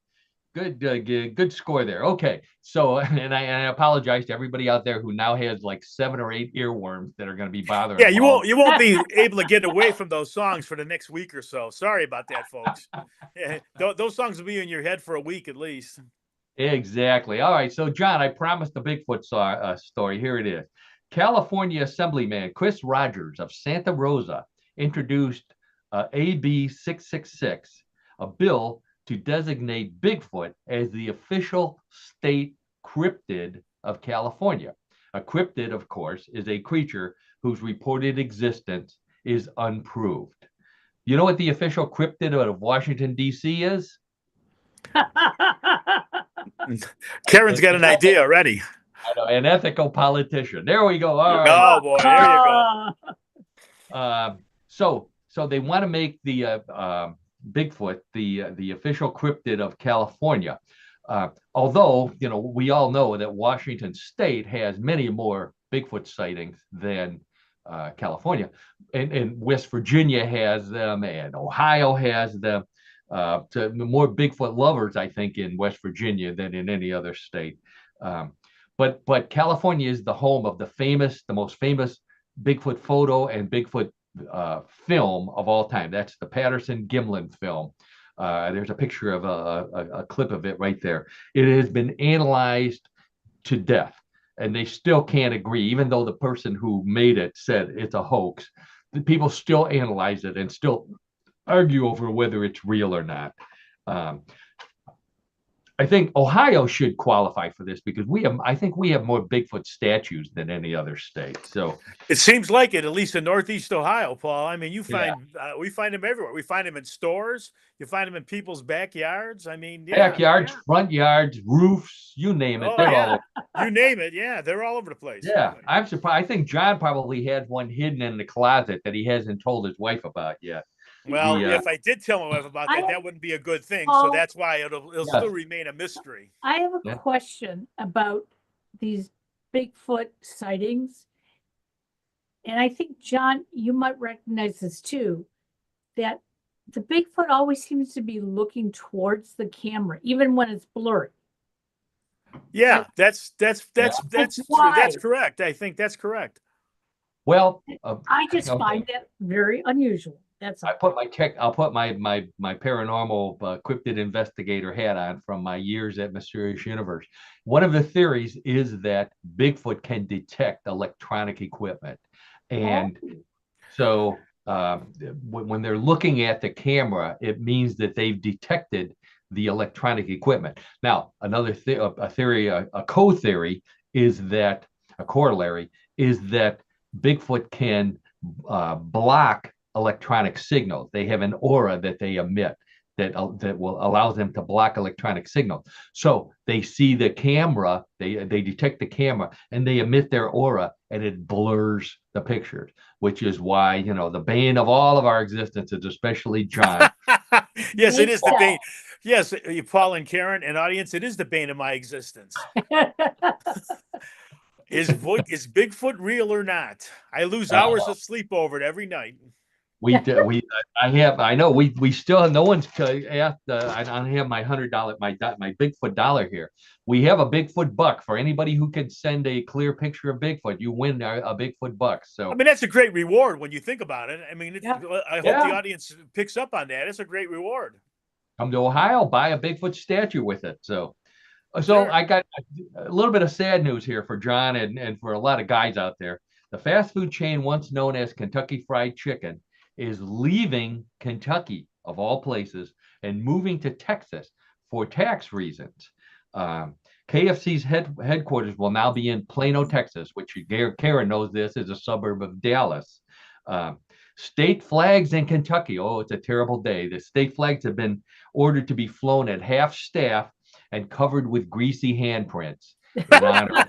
Good score there. Okay, so and I apologize to everybody out there who now has like 7 or 8 earworms that are going to be bothering. Yeah, you won't be able to get away from those songs for the next week or so. Sorry about that, folks. Yeah, those songs will be in your head for a week at least. Exactly. All right, so John, I promised the Bigfoot story. Here it is. California Assemblyman Chris Rogers of Santa Rosa introduced AB 666, a bill to designate Bigfoot as the official state cryptid of California. A cryptid, of course, is a creature whose reported existence is unproved. You know what the official cryptid of Washington, D.C. is? Karen's got an idea already. I know, an ethical politician. There we go. All right. Oh boy, there you go. So they want to make the Bigfoot the official cryptid of California. Although, we all know that Washington State has many more Bigfoot sightings than California, and West Virginia has them, and Ohio has them. More Bigfoot lovers, I think, in West Virginia than in any other state. But California is the home of the most famous Bigfoot photo and Bigfoot film of all time. That's the Patterson-Gimlin film. There's a picture of a clip of it right there. It has been analyzed to death, and they still can't agree, even though the person who made it said it's a hoax. The people still analyze it and still argue over whether it's real or not. I think Ohio should qualify for this because I think we have more Bigfoot statues than any other state. So it seems like it, at least in Northeast Ohio, Paul. I mean, we find them everywhere. We find them in stores. You find them in people's backyards. I mean, backyards, front yards, roofs, you name it. They're all over. You name it. Yeah, they're all over the place. Yeah, I'm surprised. I think John probably had one hidden in the closet that he hasn't told his wife about yet. Well, if I did tell my wife about that, that wouldn't be a good thing. So that's why it'll still remain a mystery. I have a question about these Bigfoot sightings. And I think, John, you might recognize this too, that the Bigfoot always seems to be looking towards the camera, even when it's blurry. Yeah, that's correct. I think that's correct. Well, I just find that very unusual. I'll put my paranormal cryptid investigator hat on from my years at Mysterious Universe. One of the theories is that Bigfoot can detect electronic equipment, and so when they're looking at the camera, it means that they've detected the electronic equipment. Now, another co-theory is that a corollary is that Bigfoot can block electronic signals. They have an aura that they emit that will allow them to block electronic signals. So they see the camera, they detect the camera, and they emit their aura, and it blurs the pictures, which is why, the bane of all of our existences, especially John. Yes, it is the bane. Yes, Paul and Karen and audience, it is the bane of my existence. Is Bigfoot real or not? I lose hours of sleep over it every night. We still, no one's asked. I don't have my $100, my Bigfoot dollar here. We have a Bigfoot buck for anybody who can send a clear picture of Bigfoot. You win a Bigfoot buck. So I mean, that's a great reward when you think about it. I mean, I hope the audience picks up on that. It's a great reward. Come to Ohio, buy a Bigfoot statue with it. So Sure. I got a little bit of sad news here for John and for a lot of guys out there. The fast food chain once known as Kentucky Fried Chicken is leaving Kentucky, of all places, and moving to Texas for tax reasons. KFC's headquarters will now be in Plano, Texas, which Karen knows this is a suburb of Dallas. State flags in Kentucky. Oh, it's a terrible day. The state flags have been ordered to be flown at half staff and covered with greasy handprints in honor.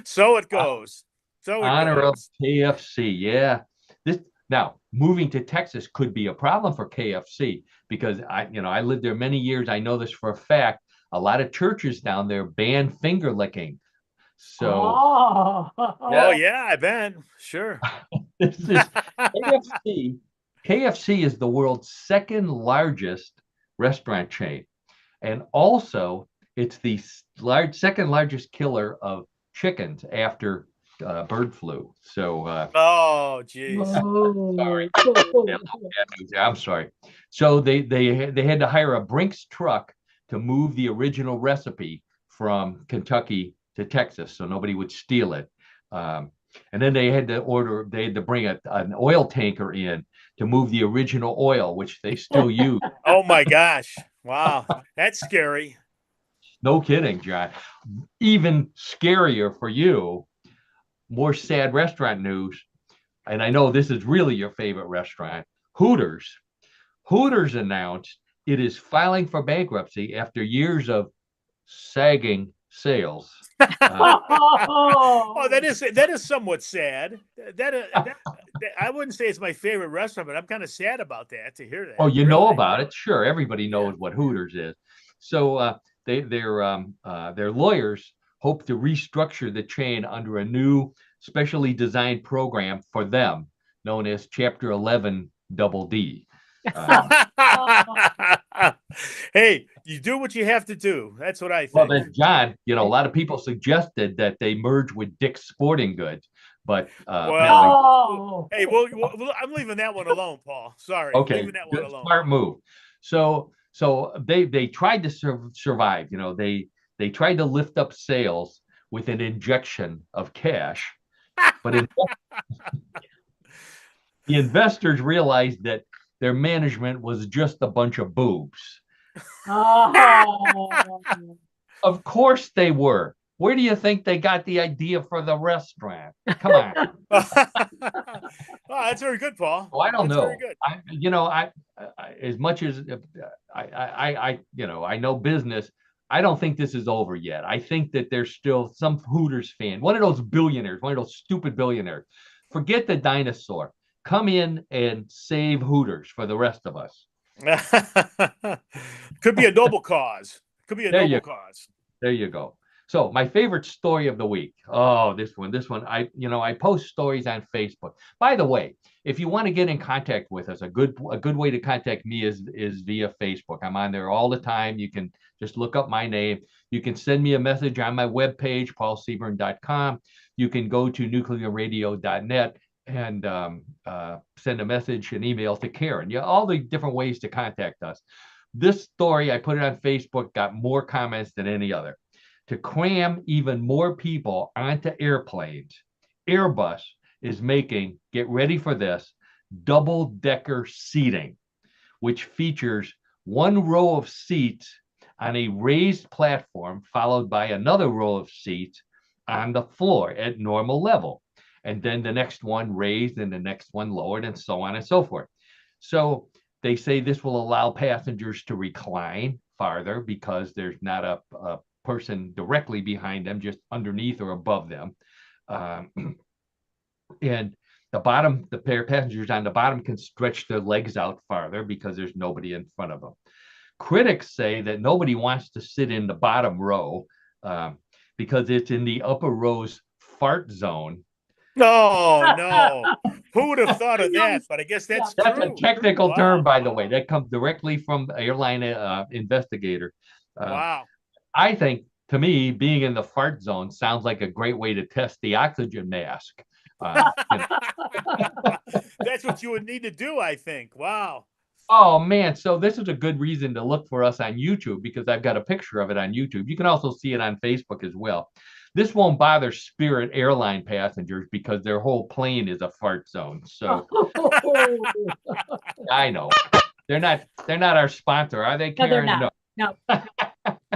So it goes. Honor of KFC. Yeah. Now moving to Texas could be a problem for KFC because I lived there many years. I know this for a fact. A lot of churches down there ban finger licking. So yeah, I bet. Sure. This is KFC. KFC is the world's second largest restaurant chain. And also it's the second largest killer of chickens after bird flu. So oh geez. Sorry. I'm sorry. So they had to hire a Brinks truck to move the original recipe from Kentucky to Texas so nobody would steal it. And then they had to bring an oil tanker in to move the original oil, which they still use. Oh my gosh. Wow. That's scary. No kidding, John. Even scarier for you, more sad restaurant news. And I know this is really your favorite restaurant, Hooters. Hooters announced it is filing for bankruptcy after years of sagging sales. Oh, that is somewhat sad. I wouldn't say it's my favorite restaurant, but I'm kind of sad about that to hear that. Oh, you really. know about it? Sure, everybody knows what Hooters is. So their lawyers hope to restructure the chain under a new specially designed program for them, known as Chapter 11 Double D. Hey, you do what you have to do. That's what I think. Well, then, John, a lot of people suggested that they merge with Dick's Sporting Goods, but hey, I'm leaving that one alone, Paul. Sorry. Okay, leaving that one alone. Smart move. So they tried to survive. They tried to lift up sales with an injection of cash, but the investors realized that their management was just a bunch of boobs. Of course they were. Where do you think they got the idea for the restaurant? Come on. Oh, that's very good, Paul. Oh, I don't That's know. Very good. I as much as I know business, I don't think this is over yet. I think that there's still some Hooters fan, one of those billionaires, one of those stupid billionaires. Forget the dinosaur. Come in and save Hooters for the rest of us. Could be a noble cause. Could be a noble cause. There you go. So my favorite story of the week. Oh, this one. I post stories on Facebook. By the way, if you want to get in contact with us, a good way to contact me is via Facebook. I'm on there all the time. You can just look up my name. You can send me a message on my webpage, paulseaburn.com. You can go to newclevelandradio.net and send a message, an email to Karen. All the different ways to contact us. This story, I put it on Facebook, got more comments than any other. To cram even more people onto airplanes, Airbus is making, get ready for this, double-decker seating, which features one row of seats on a raised platform, followed by another row of seats on the floor at normal level. And then the next one raised and the next one lowered and so on and so forth. So they say this will allow passengers to recline farther because there's not a person directly behind them, just underneath or above them. And the pair of passengers on the bottom can stretch their legs out farther because there's nobody in front of them. Critics say that nobody wants to sit in the bottom row because it's in the upper row's fart zone. No. Who would have thought of that? But I guess that's true. That's a technical term, by the way. That comes directly from the airline investigator. Wow. I think, to me, being in the fart zone sounds like a great way to test the oxygen mask. That's what you would need to do, I think. Wow. Oh, man. So this is a good reason to look for us on YouTube because I've got a picture of it on YouTube. You can also see it on Facebook as well. This won't bother Spirit airline passengers because their whole plane is a fart zone. So I know. They're not our sponsor, are they, Karen? No, they're not. No.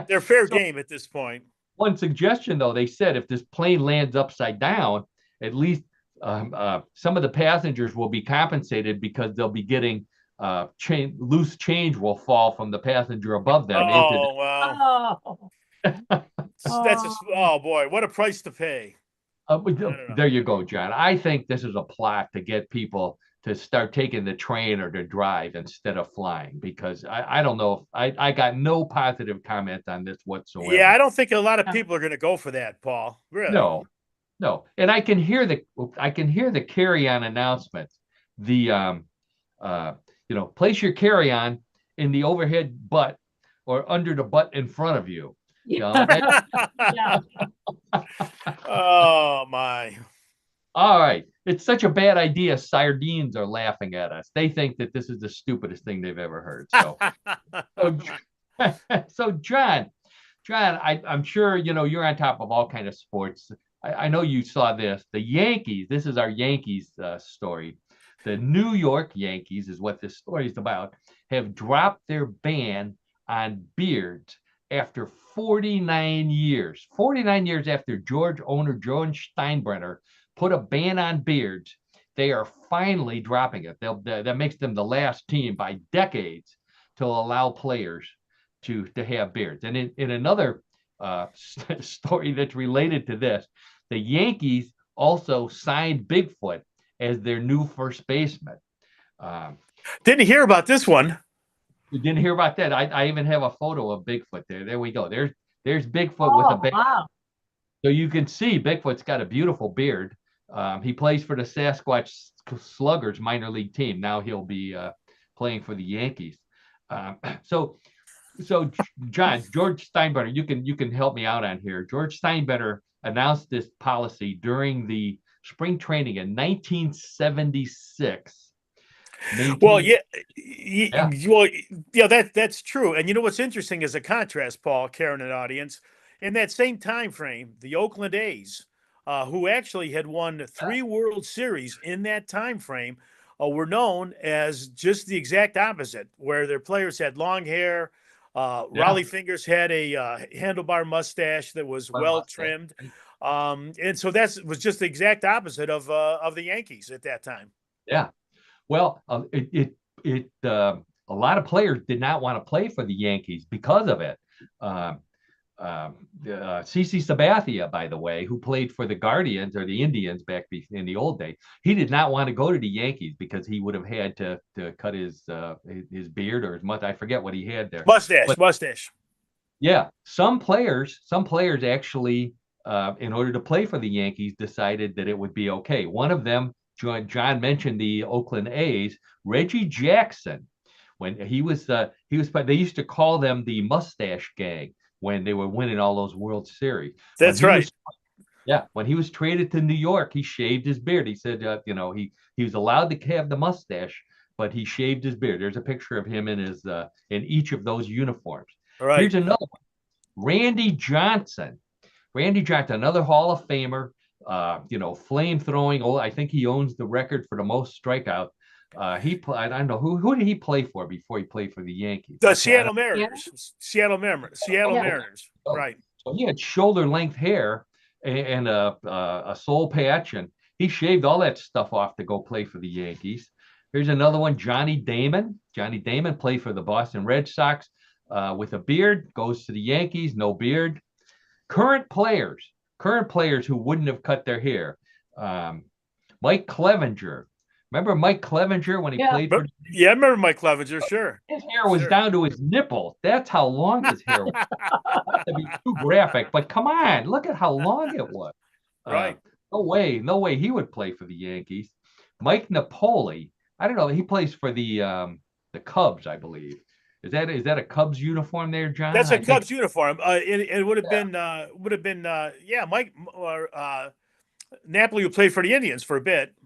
They're fair game at this point. One suggestion, though, they said if this plane lands upside down, at least some of the passengers will be compensated because they'll be getting loose change will fall from the passenger above them. Wow. Oh boy, what a price to pay. There you go, John. I think this is a plot to get people to start taking the train or to drive instead of flying because I don't know if I got no positive comment on this whatsoever. Yeah, I don't think a lot of people are going to go for that, Paul. Really? No. And I can hear the carry-on announcement. The place your carry-on in the overhead butt or under the butt in front of you. Oh my. All right. It's such a bad idea. Sardines are laughing at us. They think that this is the stupidest thing they've ever heard. So John, John, I'm sure you're on top of all kind of sports. I know you saw this. The Yankees. This is our Yankees story. The New York Yankees is what this story is about. Have dropped their ban on beards after 49 years. 49 years after owner George Steinbrenner put a ban on beards, they are finally dropping it. That makes them the last team by decades to allow players to have beards. And in another story that's related to this, the Yankees also signed Bigfoot as their new first baseman. Didn't hear about this one. You didn't hear about that? I even have a photo of Bigfoot there. There we go. There's Bigfoot with a beard. Wow. So you can see Bigfoot's got a beautiful beard. He plays for the Sasquatch Sluggers minor league team. Now he'll be playing for the Yankees. So John, George Steinbrenner, you can help me out on here. George Steinbrenner announced this policy during the spring training in 1976. Well, that's true. And you know what's interesting is a contrast, Paul, Karen, and audience. In that same time frame, the Oakland A's, who actually had won 3 World Series in that time frame, were known as just the exact opposite, where their players had long hair. Raleigh Fingers had a handlebar mustache that was well trimmed, and so that was just the exact opposite of the Yankees at that time. Yeah, well, a lot of players did not want to play for the Yankees because of it. CC Sabathia, by the way, who played for the Guardians or the Indians back in the old day, he did not want to go to the Yankees because he would have had to cut his beard or his mustache. I forget what he had there. Mustache. Yeah, some players actually, in order to play for the Yankees, decided that it would be okay. One of them, John mentioned the Oakland A's, Reggie Jackson. When they used to call them the Mustache Gang when they were winning all those World Series. That's right. When he was traded to New York, he shaved his beard. He said, he was allowed to have the mustache, but he shaved his beard. There's a picture of him in each of those uniforms. All right. Here's another one. Randy Johnson, another Hall of Famer, flame throwing. Oh, I think he owns the record for the most strikeout. I don't know who did he play for before he played for the Yankees? The Seattle Mariners. Seattle Mariners. Right. So he had shoulder length hair and a soul patch, and he shaved all that stuff off to go play for the Yankees. Here's another one, Johnny Damon. Johnny Damon played for the Boston Red Sox with a beard, goes to the Yankees, no beard. Current players who wouldn't have cut their hair. Mike Clevenger. Remember Mike Clevenger when he played for? Yeah, I remember Mike Clevenger, sure. His hair was down to his nipple. That's how long his hair was. Not to be too graphic, but come on, look at how long it was. Right. No way he would play for the Yankees. Mike Napoli, I don't know, he plays for the Cubs, I believe. Is that a Cubs uniform there, John? That's a Cubs uniform. It would have been Mike Napoli, who played for the Indians for a bit.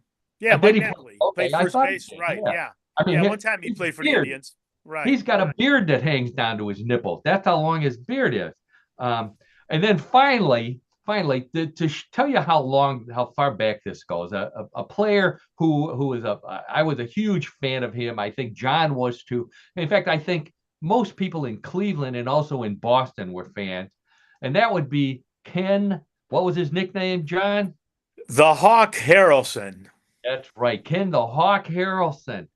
Yeah, Mike Napoli played first base. Right. Yeah. I mean, one time he played for the Indians. Right. He's got a beard that hangs down to his nipples. That's how long his beard is. And then finally, to tell you how far back this goes, a player who is I was a huge fan of him. I think John was too. In fact, I think most people in Cleveland and also in Boston were fans. And that would be Ken. What was his nickname, John? The Hawk Harrelson. That's right. Ken the Hawk Harrelson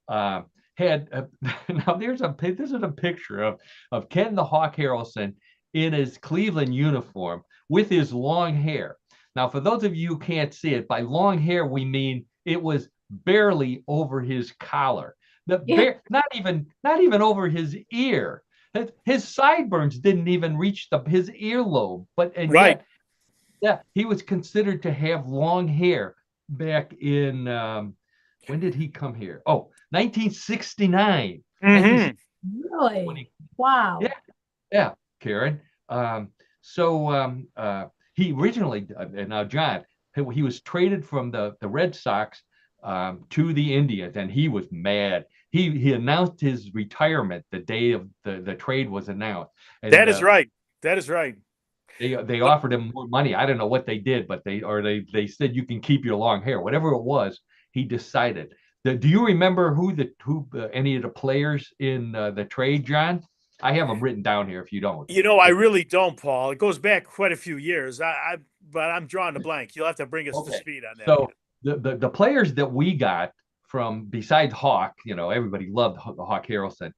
now this is a picture of Ken the Hawk Harrelson in his Cleveland uniform with his long hair. Now, for those of you who can't see it, by long hair we mean it was barely over his collar. Not even over his ear. His sideburns didn't even reach his earlobe. Yet, he was considered to have long hair back in when did he come here? 1969. Really? Wow. Yeah, Karen. He originally, now John, he was traded from the Red Sox to the Indians, and he was mad. He announced his retirement the day of the trade was announced. And, that is right. That is right. They offered him more money. I don't know what they did, but they said you can keep your long hair. Whatever it was, he decided. Do you remember who any of the players in the trade, John? I have them written down here if you don't. I really don't, Paul. It goes back quite a few years. But I'm drawing a blank. You'll have to bring us to Okay. speed on that. So the players that we got from besides Hawk, everybody loved Hawk Harrelson,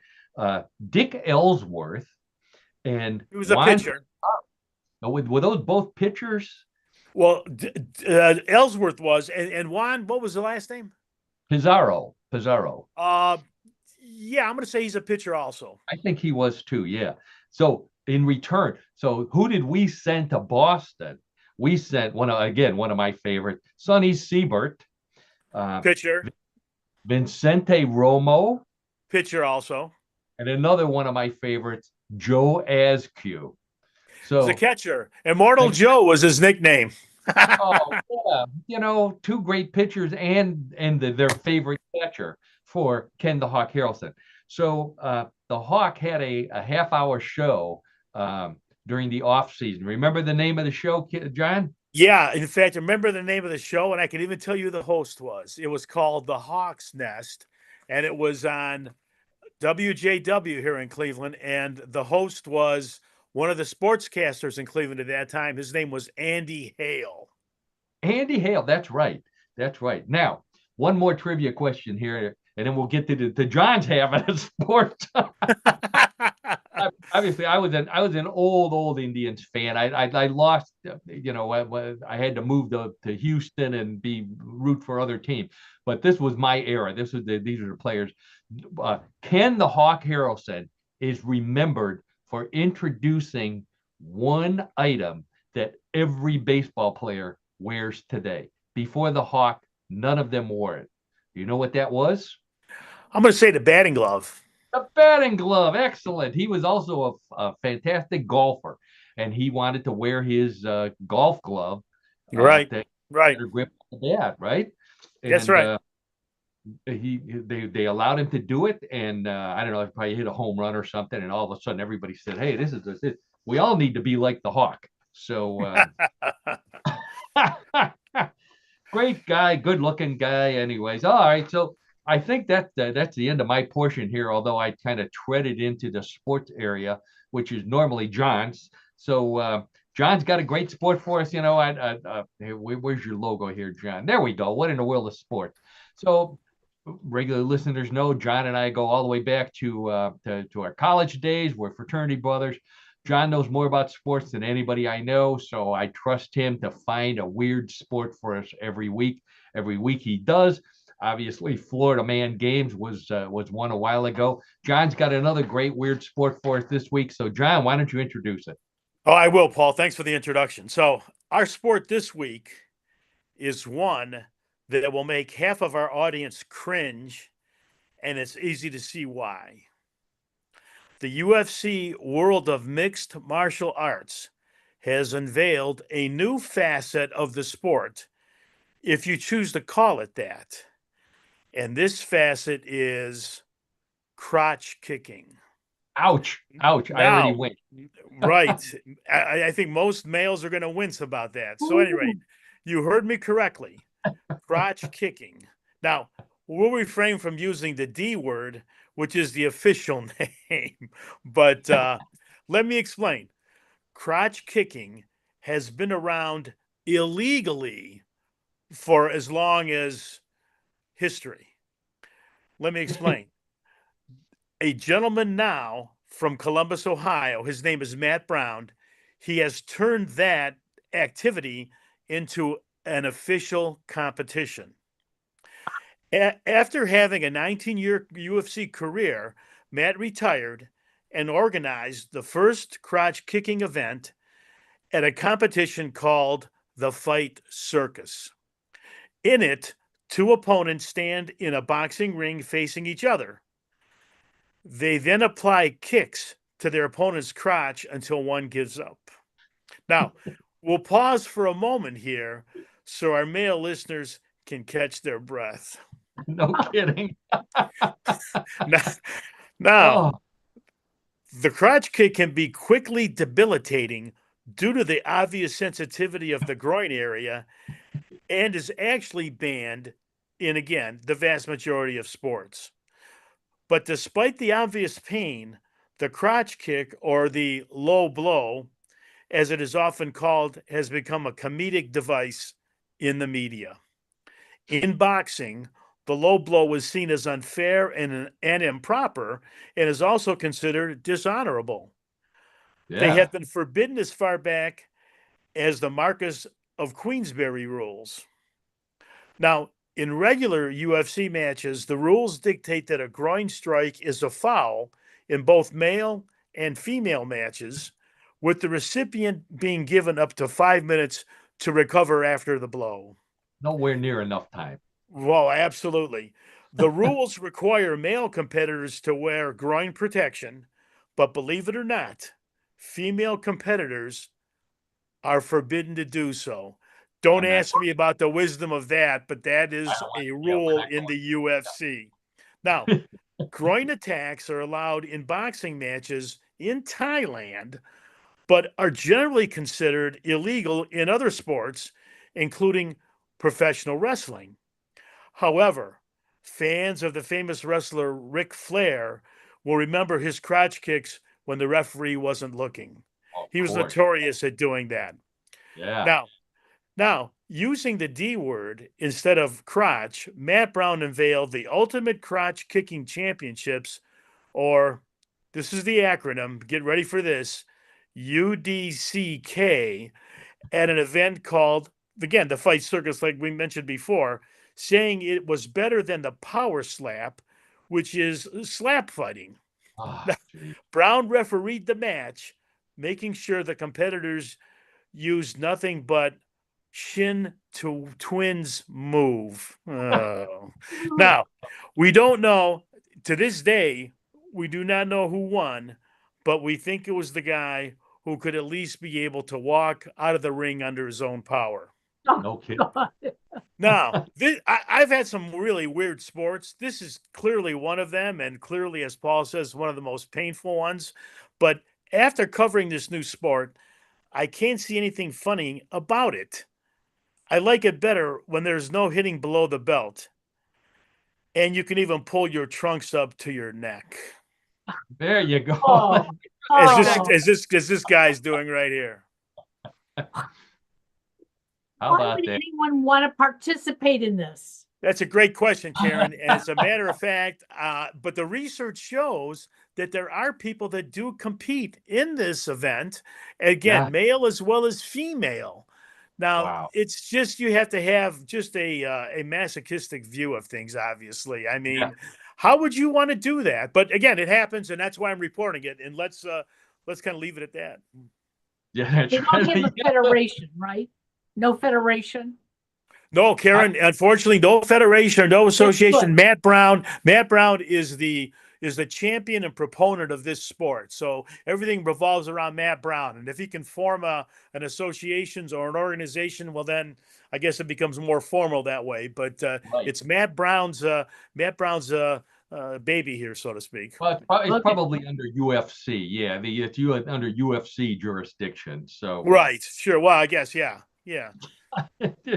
Dick Ellsworth and He was a Juan. pitcher. Were those both pitchers? Well, Ellsworth was, and Juan, what was the last name? Pizarro. Yeah, I'm going to say he's a pitcher also. I think he was too. Yeah. So in return, who did we send to Boston? We sent one of my favorite, Sonny Siebert, Pitcher. Vincente Romo, Pitcher also. and another one of my favorites, Joe Askew. He's a catcher. Immortal Joe was his nickname. Oh yeah, two great pitchers and their favorite catcher for Ken the Hawk Harrelson. So the Hawk had a half-hour show during the off season. Remember the name of the show, John? Yeah, in fact, I remember the name of the show, and I can even tell you who the host was. It was called The Hawk's Nest, and it was on WJW here in Cleveland, and the host was one of the sportscasters in Cleveland at that time. His name was Andy Hale. Andy Hale, that's right. That's right. Now, one more trivia question here, and then we'll get to John's having a sport. Obviously, I was an old Indians fan. I lost, I had to move to Houston and root for other teams. But this was my era. These are the players. Ken the Hawk Harrelson is remembered for introducing one item that every baseball player wears today. Before the Hawk, none of them wore it. You know what that was? I'm going to say the batting glove. The batting glove, excellent. He was also a fantastic golfer, and he wanted to wear his golf glove. Right. Better grip the bat, right? That's right. They allowed him to do it, and I don't know, if probably hit a home run or something, and all of a sudden everybody said, "Hey, this is we all need to be like the Hawk." So great guy, good-looking guy. Anyways, all right. So I think that's the end of my portion here. Although I kind of treaded into the sports area, which is normally John's. So John's got a great sport for us. Where's your logo here, John? There we go. What in the world of sports? So regular listeners know John and I go all the way back to our college days. We're fraternity brothers. John knows more about sports than anybody I know, so I trust him to find a weird sport for us every week. Every week he does. Obviously, Florida Man Games was one a while ago. John's got another great weird sport for us this week. So, John, why don't you introduce it? Oh, I will, Paul. Thanks for the introduction. So, our sport this week is one that will make half of our audience cringe, and it's easy to see why. The UFC World of Mixed Martial Arts has unveiled a new facet of the sport, if you choose to call it that. And this facet is crotch kicking. Ouch. Ouch. I already went. Right. I think most males are going to wince about that. So, at any rate, you heard me correctly. Crotch kicking. Now, we'll refrain from using the D word, which is the official name. But let me explain. Crotch kicking has been around illegally for as long as history. Let me explain. A gentleman now from Columbus, Ohio, his name is Matt Brown. He has turned that activity into an official competition. After having a 19-year UFC career, Matt retired and organized the first crotch kicking event at a competition called the Fight Circus. In it, two opponents stand in a boxing ring facing each other. They then apply kicks to their opponent's crotch until one gives up. Now, we'll pause for a moment here so our male listeners can catch their breath. No kidding. Now, The crotch kick can be quickly debilitating due to the obvious sensitivity of the groin area and is actually banned in, again, the vast majority of sports. But despite the obvious pain, the crotch kick, or the low blow, as it is often called, has become a comedic device in the media. In boxing, the low blow is seen as unfair and improper and is also considered dishonorable. They Yeah. have been forbidden as far back as the Marquess of Queensberry rules. Now, in regular UFC matches, the rules dictate that a groin strike is a foul in both male and female matches, with the recipient being given up to 5 minutes to recover after the blow. Nowhere near enough time. Well, absolutely. The rules require male competitors to wear groin protection, but believe it or not, female competitors are forbidden to do so. Don't ask me about the wisdom of that, but that is a rule in the UFC. Now, groin attacks are allowed in boxing matches in Thailand, but are generally considered illegal in other sports, including professional wrestling. However, fans of the famous wrestler Ric Flair will remember his crotch kicks when the referee wasn't looking. He was notorious at doing that. Yeah. Now, using the D word instead of crotch, Matt Brown unveiled the Ultimate Crotch Kicking Championships, or this is the acronym, get ready for this, UDCK, at an event called, again, the Fight Circus, like we mentioned before, saying it was better than the power slap, which is slap fighting. Brown refereed the match, making sure the competitors used nothing but shin to twins move. Oh. Now, we don't know, to this day, we do not know who won, but we think it was the guy who could at least be able to walk out of the ring under his own power. No kidding. Now, I've had some really weird sports. This is clearly one of them, and clearly, as Paul says, one of the most painful ones. But after covering this new sport, I can't see anything funny about it. I like it better when there's no hitting below the belt, and you can even pull your trunks up to your neck. There you go. As this guy's doing right here. Why would anyone want to participate in this? That's a great question, Karen. And as a matter of fact, but the research shows that there are people that do compete in this event. Again, male as well as female. Now, it's just, you have to have just a masochistic view of things, obviously. I mean, how would you want to do that? But again, it happens, and that's why I'm reporting it. And let's kind of leave it at that. Yeah, they don't have a federation, right? No federation. No, Karen. Unfortunately, no federation, no association. Matt Brown is the champion and proponent of this sport. So everything revolves around Matt Brown. And if he can form an association or an organization, well, then I guess it becomes more formal that way. But it's Matt Brown's baby here, so to speak. Well, it's probably under UFC. Yeah, it's under UFC jurisdiction. So right, sure. Well, I guess, yeah.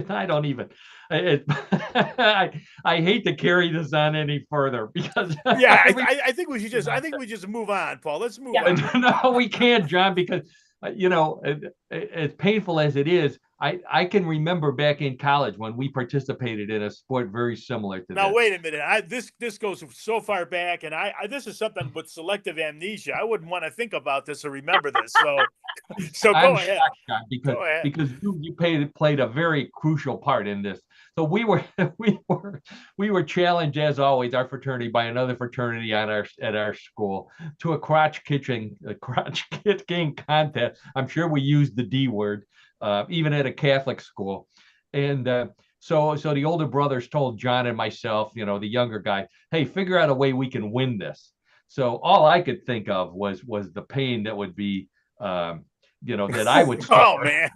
I don't even. I hate to carry this on any further because I think we should just move on, Paul. Let's move on. No, we can't, John, because as painful as it is, I can remember back in college when we participated in a sport very similar to now, this. Wait a minute. This goes so far back, and this is something with selective amnesia. I wouldn't want to think about this or remember this. So go ahead. Shocked, because you played a very crucial part in this. So we were challenged, as always, our fraternity, by another fraternity at our school to a crotch kicking contest. I'm sure we used the D word, even at a Catholic school. And so the older brothers told John and myself, the younger guy, hey, figure out a way we can win this. So all I could think of was the pain that would be, that I would suffer. Oh, man.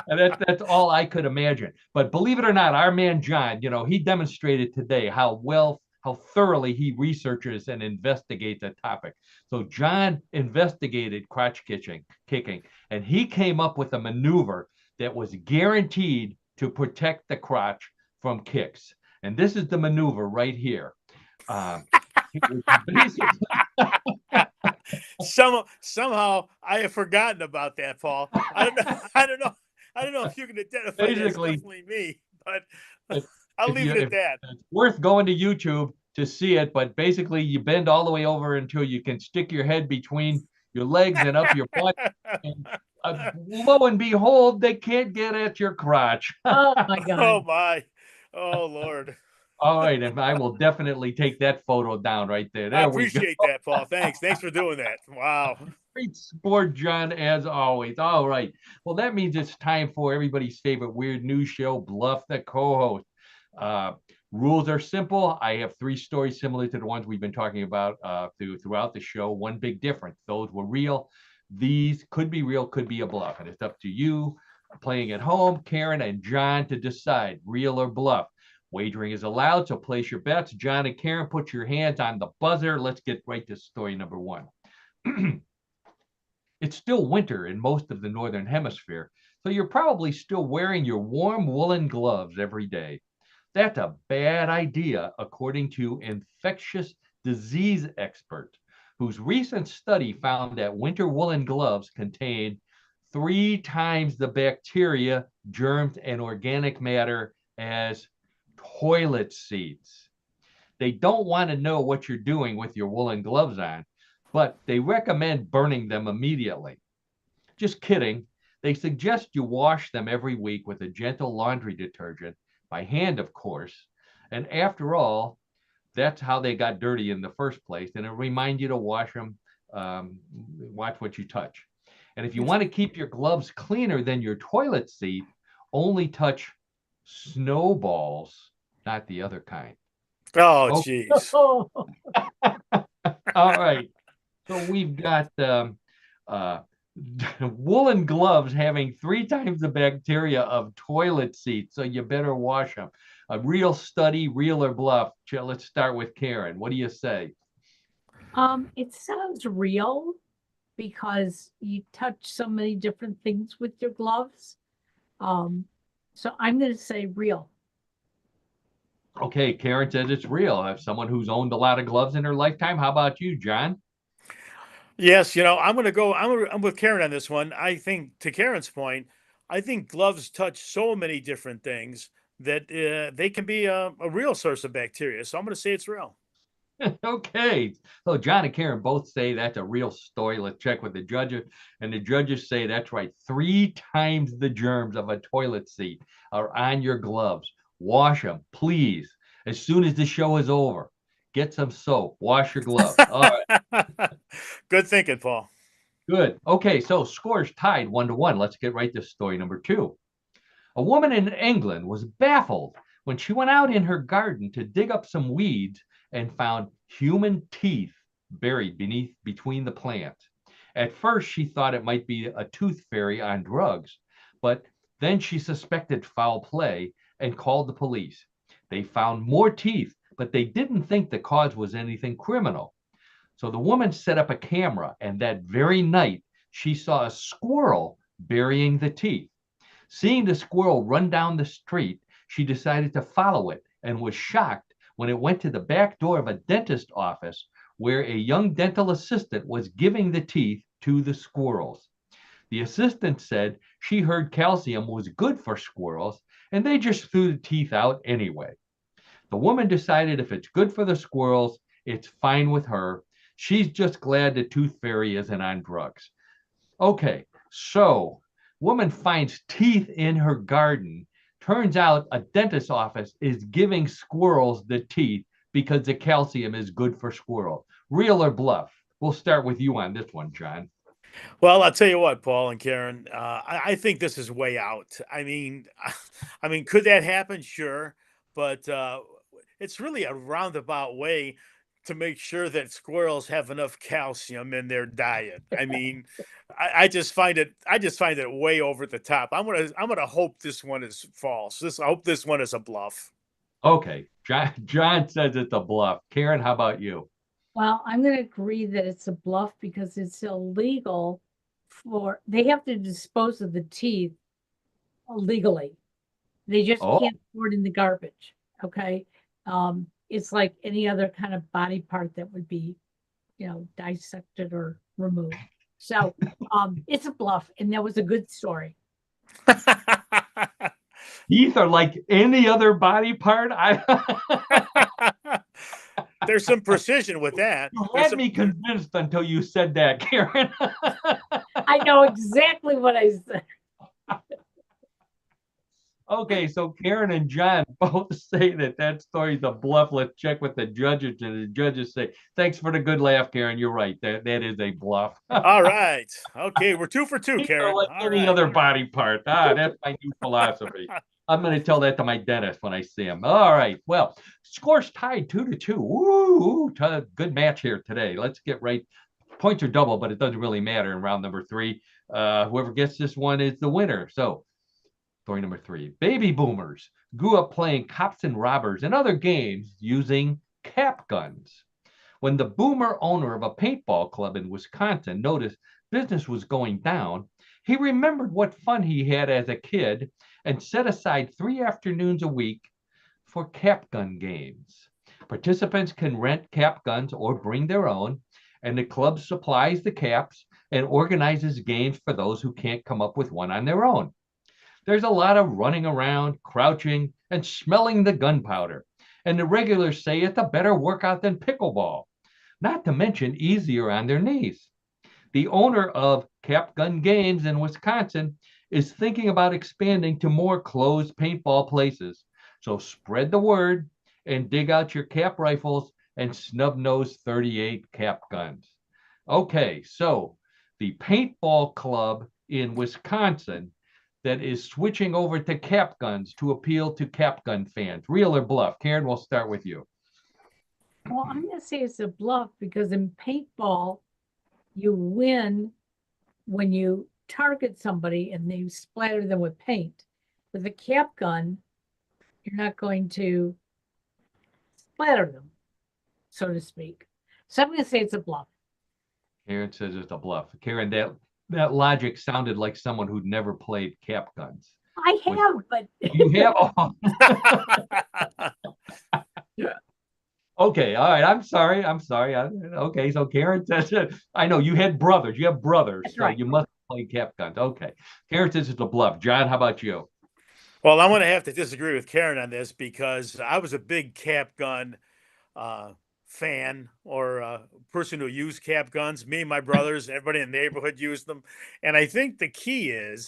And that's all I could imagine. But believe it or not, our man John, he demonstrated today how well how thoroughly he researches and investigates a topic. So John investigated crotch kicking, and he came up with a maneuver that was guaranteed to protect the crotch from kicks. And this is the maneuver right here. Basically, Somehow I have forgotten about that, Paul. I don't know. I don't know. I don't know if you can identify that as definitely me, but I'll leave it at that. It's worth going to YouTube to see it, but basically you bend all the way over until you can stick your head between your legs and up your butt. And lo and behold, they can't get at your crotch. Oh my God. Oh my. Oh Lord. All right, and I will definitely take that photo down right there. I There we go. appreciate that, Paul. Thanks for doing that. Wow. Great sport, John, as always. All right. Well, that means it's time for everybody's favorite weird news show, Bluff the co-host. Rules are simple. I have 3 stories similar to the ones we've been talking about throughout the show. One big difference. Those were real. These could be real, could be a bluff. And it's up to you playing at home, Karen and John, to decide real or bluff. Wagering is allowed, so place your bets. John and Karen, put your hands on the buzzer. Let's get right to story number 1. It's still winter in most of the northern hemisphere, so you're probably still wearing your warm woolen gloves every day. That's a bad idea, according to infectious disease expert, whose recent study found that winter woolen gloves contain 3 times the bacteria, germs, and organic matter as toilet seats. They don't want to know what you're doing with your woolen gloves on, but they recommend burning them immediately. Just kidding. They suggest you wash them every week with a gentle laundry detergent, by hand, of course. And after all, that's how they got dirty in the first place. And it reminds you to wash them, watch what you touch. And if you want to keep your gloves cleaner than your toilet seat, only touch snowballs, not the other kind. Oh, jeez. Oh, All right. So we've got woolen gloves having 3 times the bacteria of toilet seats, so you better wash them. A real study, real or bluff? Let's start with Karen. What do you say? it sounds real because you touch so many different things with your gloves. So I'm going to say real. Okay, Karen says it's real. As someone who's owned a lot of gloves in her lifetime, how about you, John? Yes, I'm with Karen on this one. I think, to Karen's point, I think gloves touch so many different things that they can be a real source of bacteria. So I'm going to say it's real. Okay. So John and Karen both say that's a real story. Let's check with the judges. And the judges say that's right. 3 times the germs of a toilet seat are on your gloves. Wash them, please. As soon as the show is over, get some soap. Wash your gloves. All right. Good thinking, Paul. Good. Okay. So scores tied 1-1. Let's get right to story number 2. A woman in England was baffled when she went out in her garden to dig up some weeds and found human teeth buried between the plants. At first, she thought it might be a tooth fairy on drugs, but then she suspected foul play and called the police. They found more teeth, but they didn't think the cause was anything criminal. So the woman set up a camera, and that very night, she saw a squirrel burying the teeth. Seeing the squirrel run down the street, she decided to follow it and was shocked when it went to the back door of a dentist's office where a young dental assistant was giving the teeth to the squirrels. The assistant said she heard calcium was good for squirrels and they just threw the teeth out anyway. The woman decided if it's good for the squirrels, it's fine with her. She's just glad the tooth fairy isn't on drugs. Okay, so woman finds teeth in her garden. Turns out a dentist's office is giving squirrels the teeth because the calcium is good for squirrels. Real or bluff? We'll start with you on this one, John. Well, I'll tell you what, Paul and Karen, I think this is way out. Could that happen? Sure, but it's really a roundabout way to make sure that squirrels have enough calcium in their diet. I just find it way over the top. I'm gonna hope this one is false. I hope this one is a bluff. Okay. John says it's a bluff. Karen, how about you? Well, I'm going to agree that it's a bluff because it's illegal they have to dispose of the teeth legally. They just Oh, can't throw it in the garbage. Okay. It's like any other kind of body part that would be, dissected or removed. So, it's a bluff, and that was a good story. teeth are like any other body part. There's some precision with that. You had me convinced until you said that, Karen. I know exactly what I said. Okay, so Karen and John both say that story's a bluff. Let's check with the judges, and the judges say, "Thanks for the good laugh, Karen. You're right. That is a bluff." All right. Okay, we're 2 for 2, These are Karen. like All any right. other body part. That's my new philosophy. I'm going to tell that to my dentist when I see him. All right. Well, scores tied 2-2. Woo! Good match here today. Let's get right. Points are double, but it doesn't really matter in round number 3. Whoever gets this one is the winner. So, story number 3. Baby boomers grew up playing cops and robbers and other games using cap guns. When the boomer owner of a paintball club in Wisconsin noticed business was going down, he remembered what fun he had as a kid and set aside 3 afternoons a week for cap gun games. Participants can rent cap guns or bring their own, and the club supplies the caps and organizes games for those who can't come up with one on their own. There's a lot of running around, crouching, and smelling the gunpowder, and the regulars say it's a better workout than pickleball, not to mention easier on their knees. The owner of Cap Gun Games in Wisconsin is thinking about expanding to more closed paintball places. So spread the word and dig out your cap rifles and snub nose 38 cap guns. Okay, so the paintball club in Wisconsin that is switching over to cap guns to appeal to cap gun fans. Real or bluff? Karen, we'll start with you. Well, I'm going to say it's a bluff because in paintball, you win when you target somebody and they splatter them with paint. With a cap gun, you're not going to splatter them, so to speak. So I'm going to say it's a bluff. Karen says it's a bluff. Karen, that logic sounded like someone who'd never played cap guns. I have, but you have. Oh. Yeah. Okay, all right. I'm sorry. Okay, so Karen says, I know you had brothers. You have brothers, That's so right. you must play cap guns. Okay. Karen says it's a bluff. John, how about you? Well, I'm going to have to disagree with Karen on this because I was a big cap gun fan or person who used cap guns. Me and my brothers, everybody in the neighborhood used them. And I think the key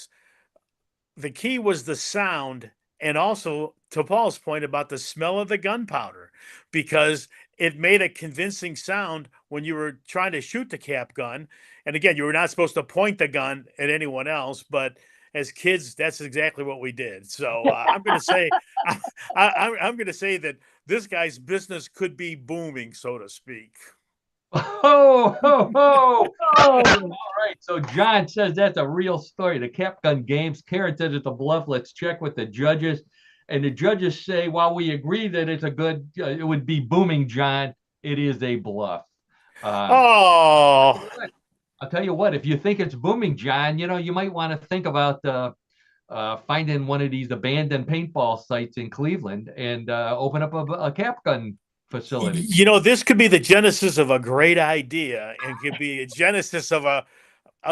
was the sound, and also to Paul's point about the smell of the gunpowder, because it made a convincing sound when you were trying to shoot the cap gun. And again, you were not supposed to point the gun at anyone else, but as kids, that's exactly what we did. So I'm going to say, I'm going to say that this guy's business could be booming, so to speak. Oh, ho, ho. All right. So John says that's a real story. The cap gun games. Karen says it's a bluff. Let's check with the judges. And the judges say, while we agree that it's a good, it would be booming, John, it is a bluff. Oh, I'll tell you what, if you think it's booming, John, you might want to think about finding one of these abandoned paintball sites in Cleveland and open up a cap gun facility. This could be the genesis of a great idea, and could be a genesis of a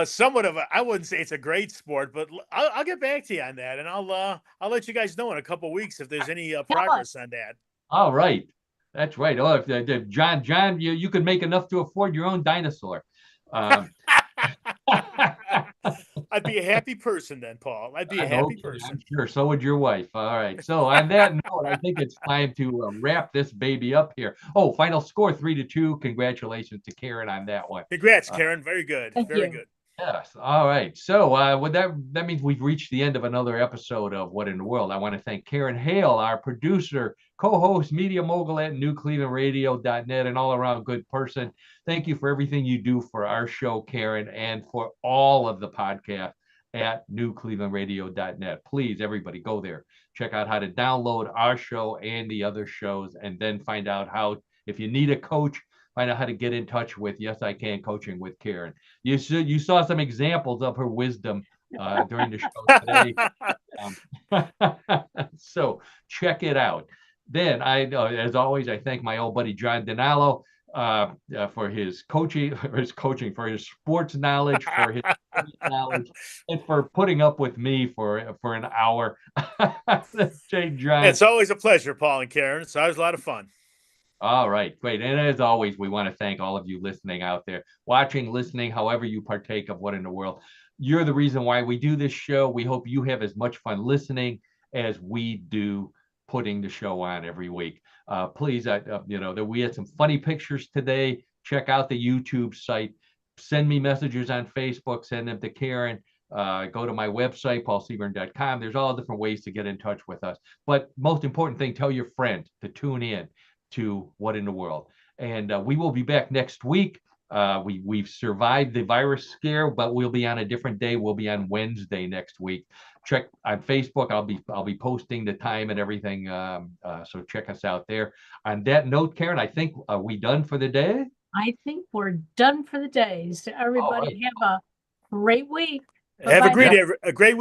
somewhat of a, I wouldn't say it's a great sport, but I'll get back to you on that, and I'll let you guys know in a couple of weeks if there's any progress on that. All right. That's right. Oh, if John, you could make enough to afford your own dinosaur. I'd be a happy person then, Paul. I'd be a happy person. I'm sure. So would your wife. All right. So on that note, I think it's time to wrap this baby up here. Oh, final score 3-2. Congratulations to Karen on that one. Congrats, Karen. Very good. Very good. Yes. All right. So that means we've reached the end of another episode of What in the World. I want to thank Karen Hale, our producer, co-host, media mogul at newclevelandradio.net, and all around good person. Thank you for everything you do for our show, Karen, and for all of the podcasts at newclevelandradio.net. Please, everybody, go there. Check out how to download our show and the other shows, and then find out how, if you need a coach, find out how to get in touch with Yes I Can Coaching with Karen. You saw some examples of her wisdom during the show today. So check it out. Then as always, I thank my old buddy John Dinallo for his coaching, for his sports knowledge, for his knowledge, and for putting up with me for an hour. Jay, John, it's always a pleasure, Paul and Karen. It's always a lot of fun. All right, great. And as always, we want to thank all of you listening out there, watching, listening, however you partake of What in the World. You're the reason why we do this show. We hope you have as much fun listening as we do putting the show on every week. Please, that we had some funny pictures today. Check out the YouTube site. Send me messages on Facebook. Send them to Karen. Go to my website, paulseaburn.com. There's all different ways to get in touch with us. But most important thing, tell your friends to tune in to What in the World. And we will be back next week. We've survived the virus scare, but we'll be on a different day. We'll be on Wednesday next week. Check on Facebook. I'll be posting the time and everything. So check us out there. On that note, Karen, I think are we done for the day? I think we're done for the day. So everybody have a great week. Have Bye-bye. a great week.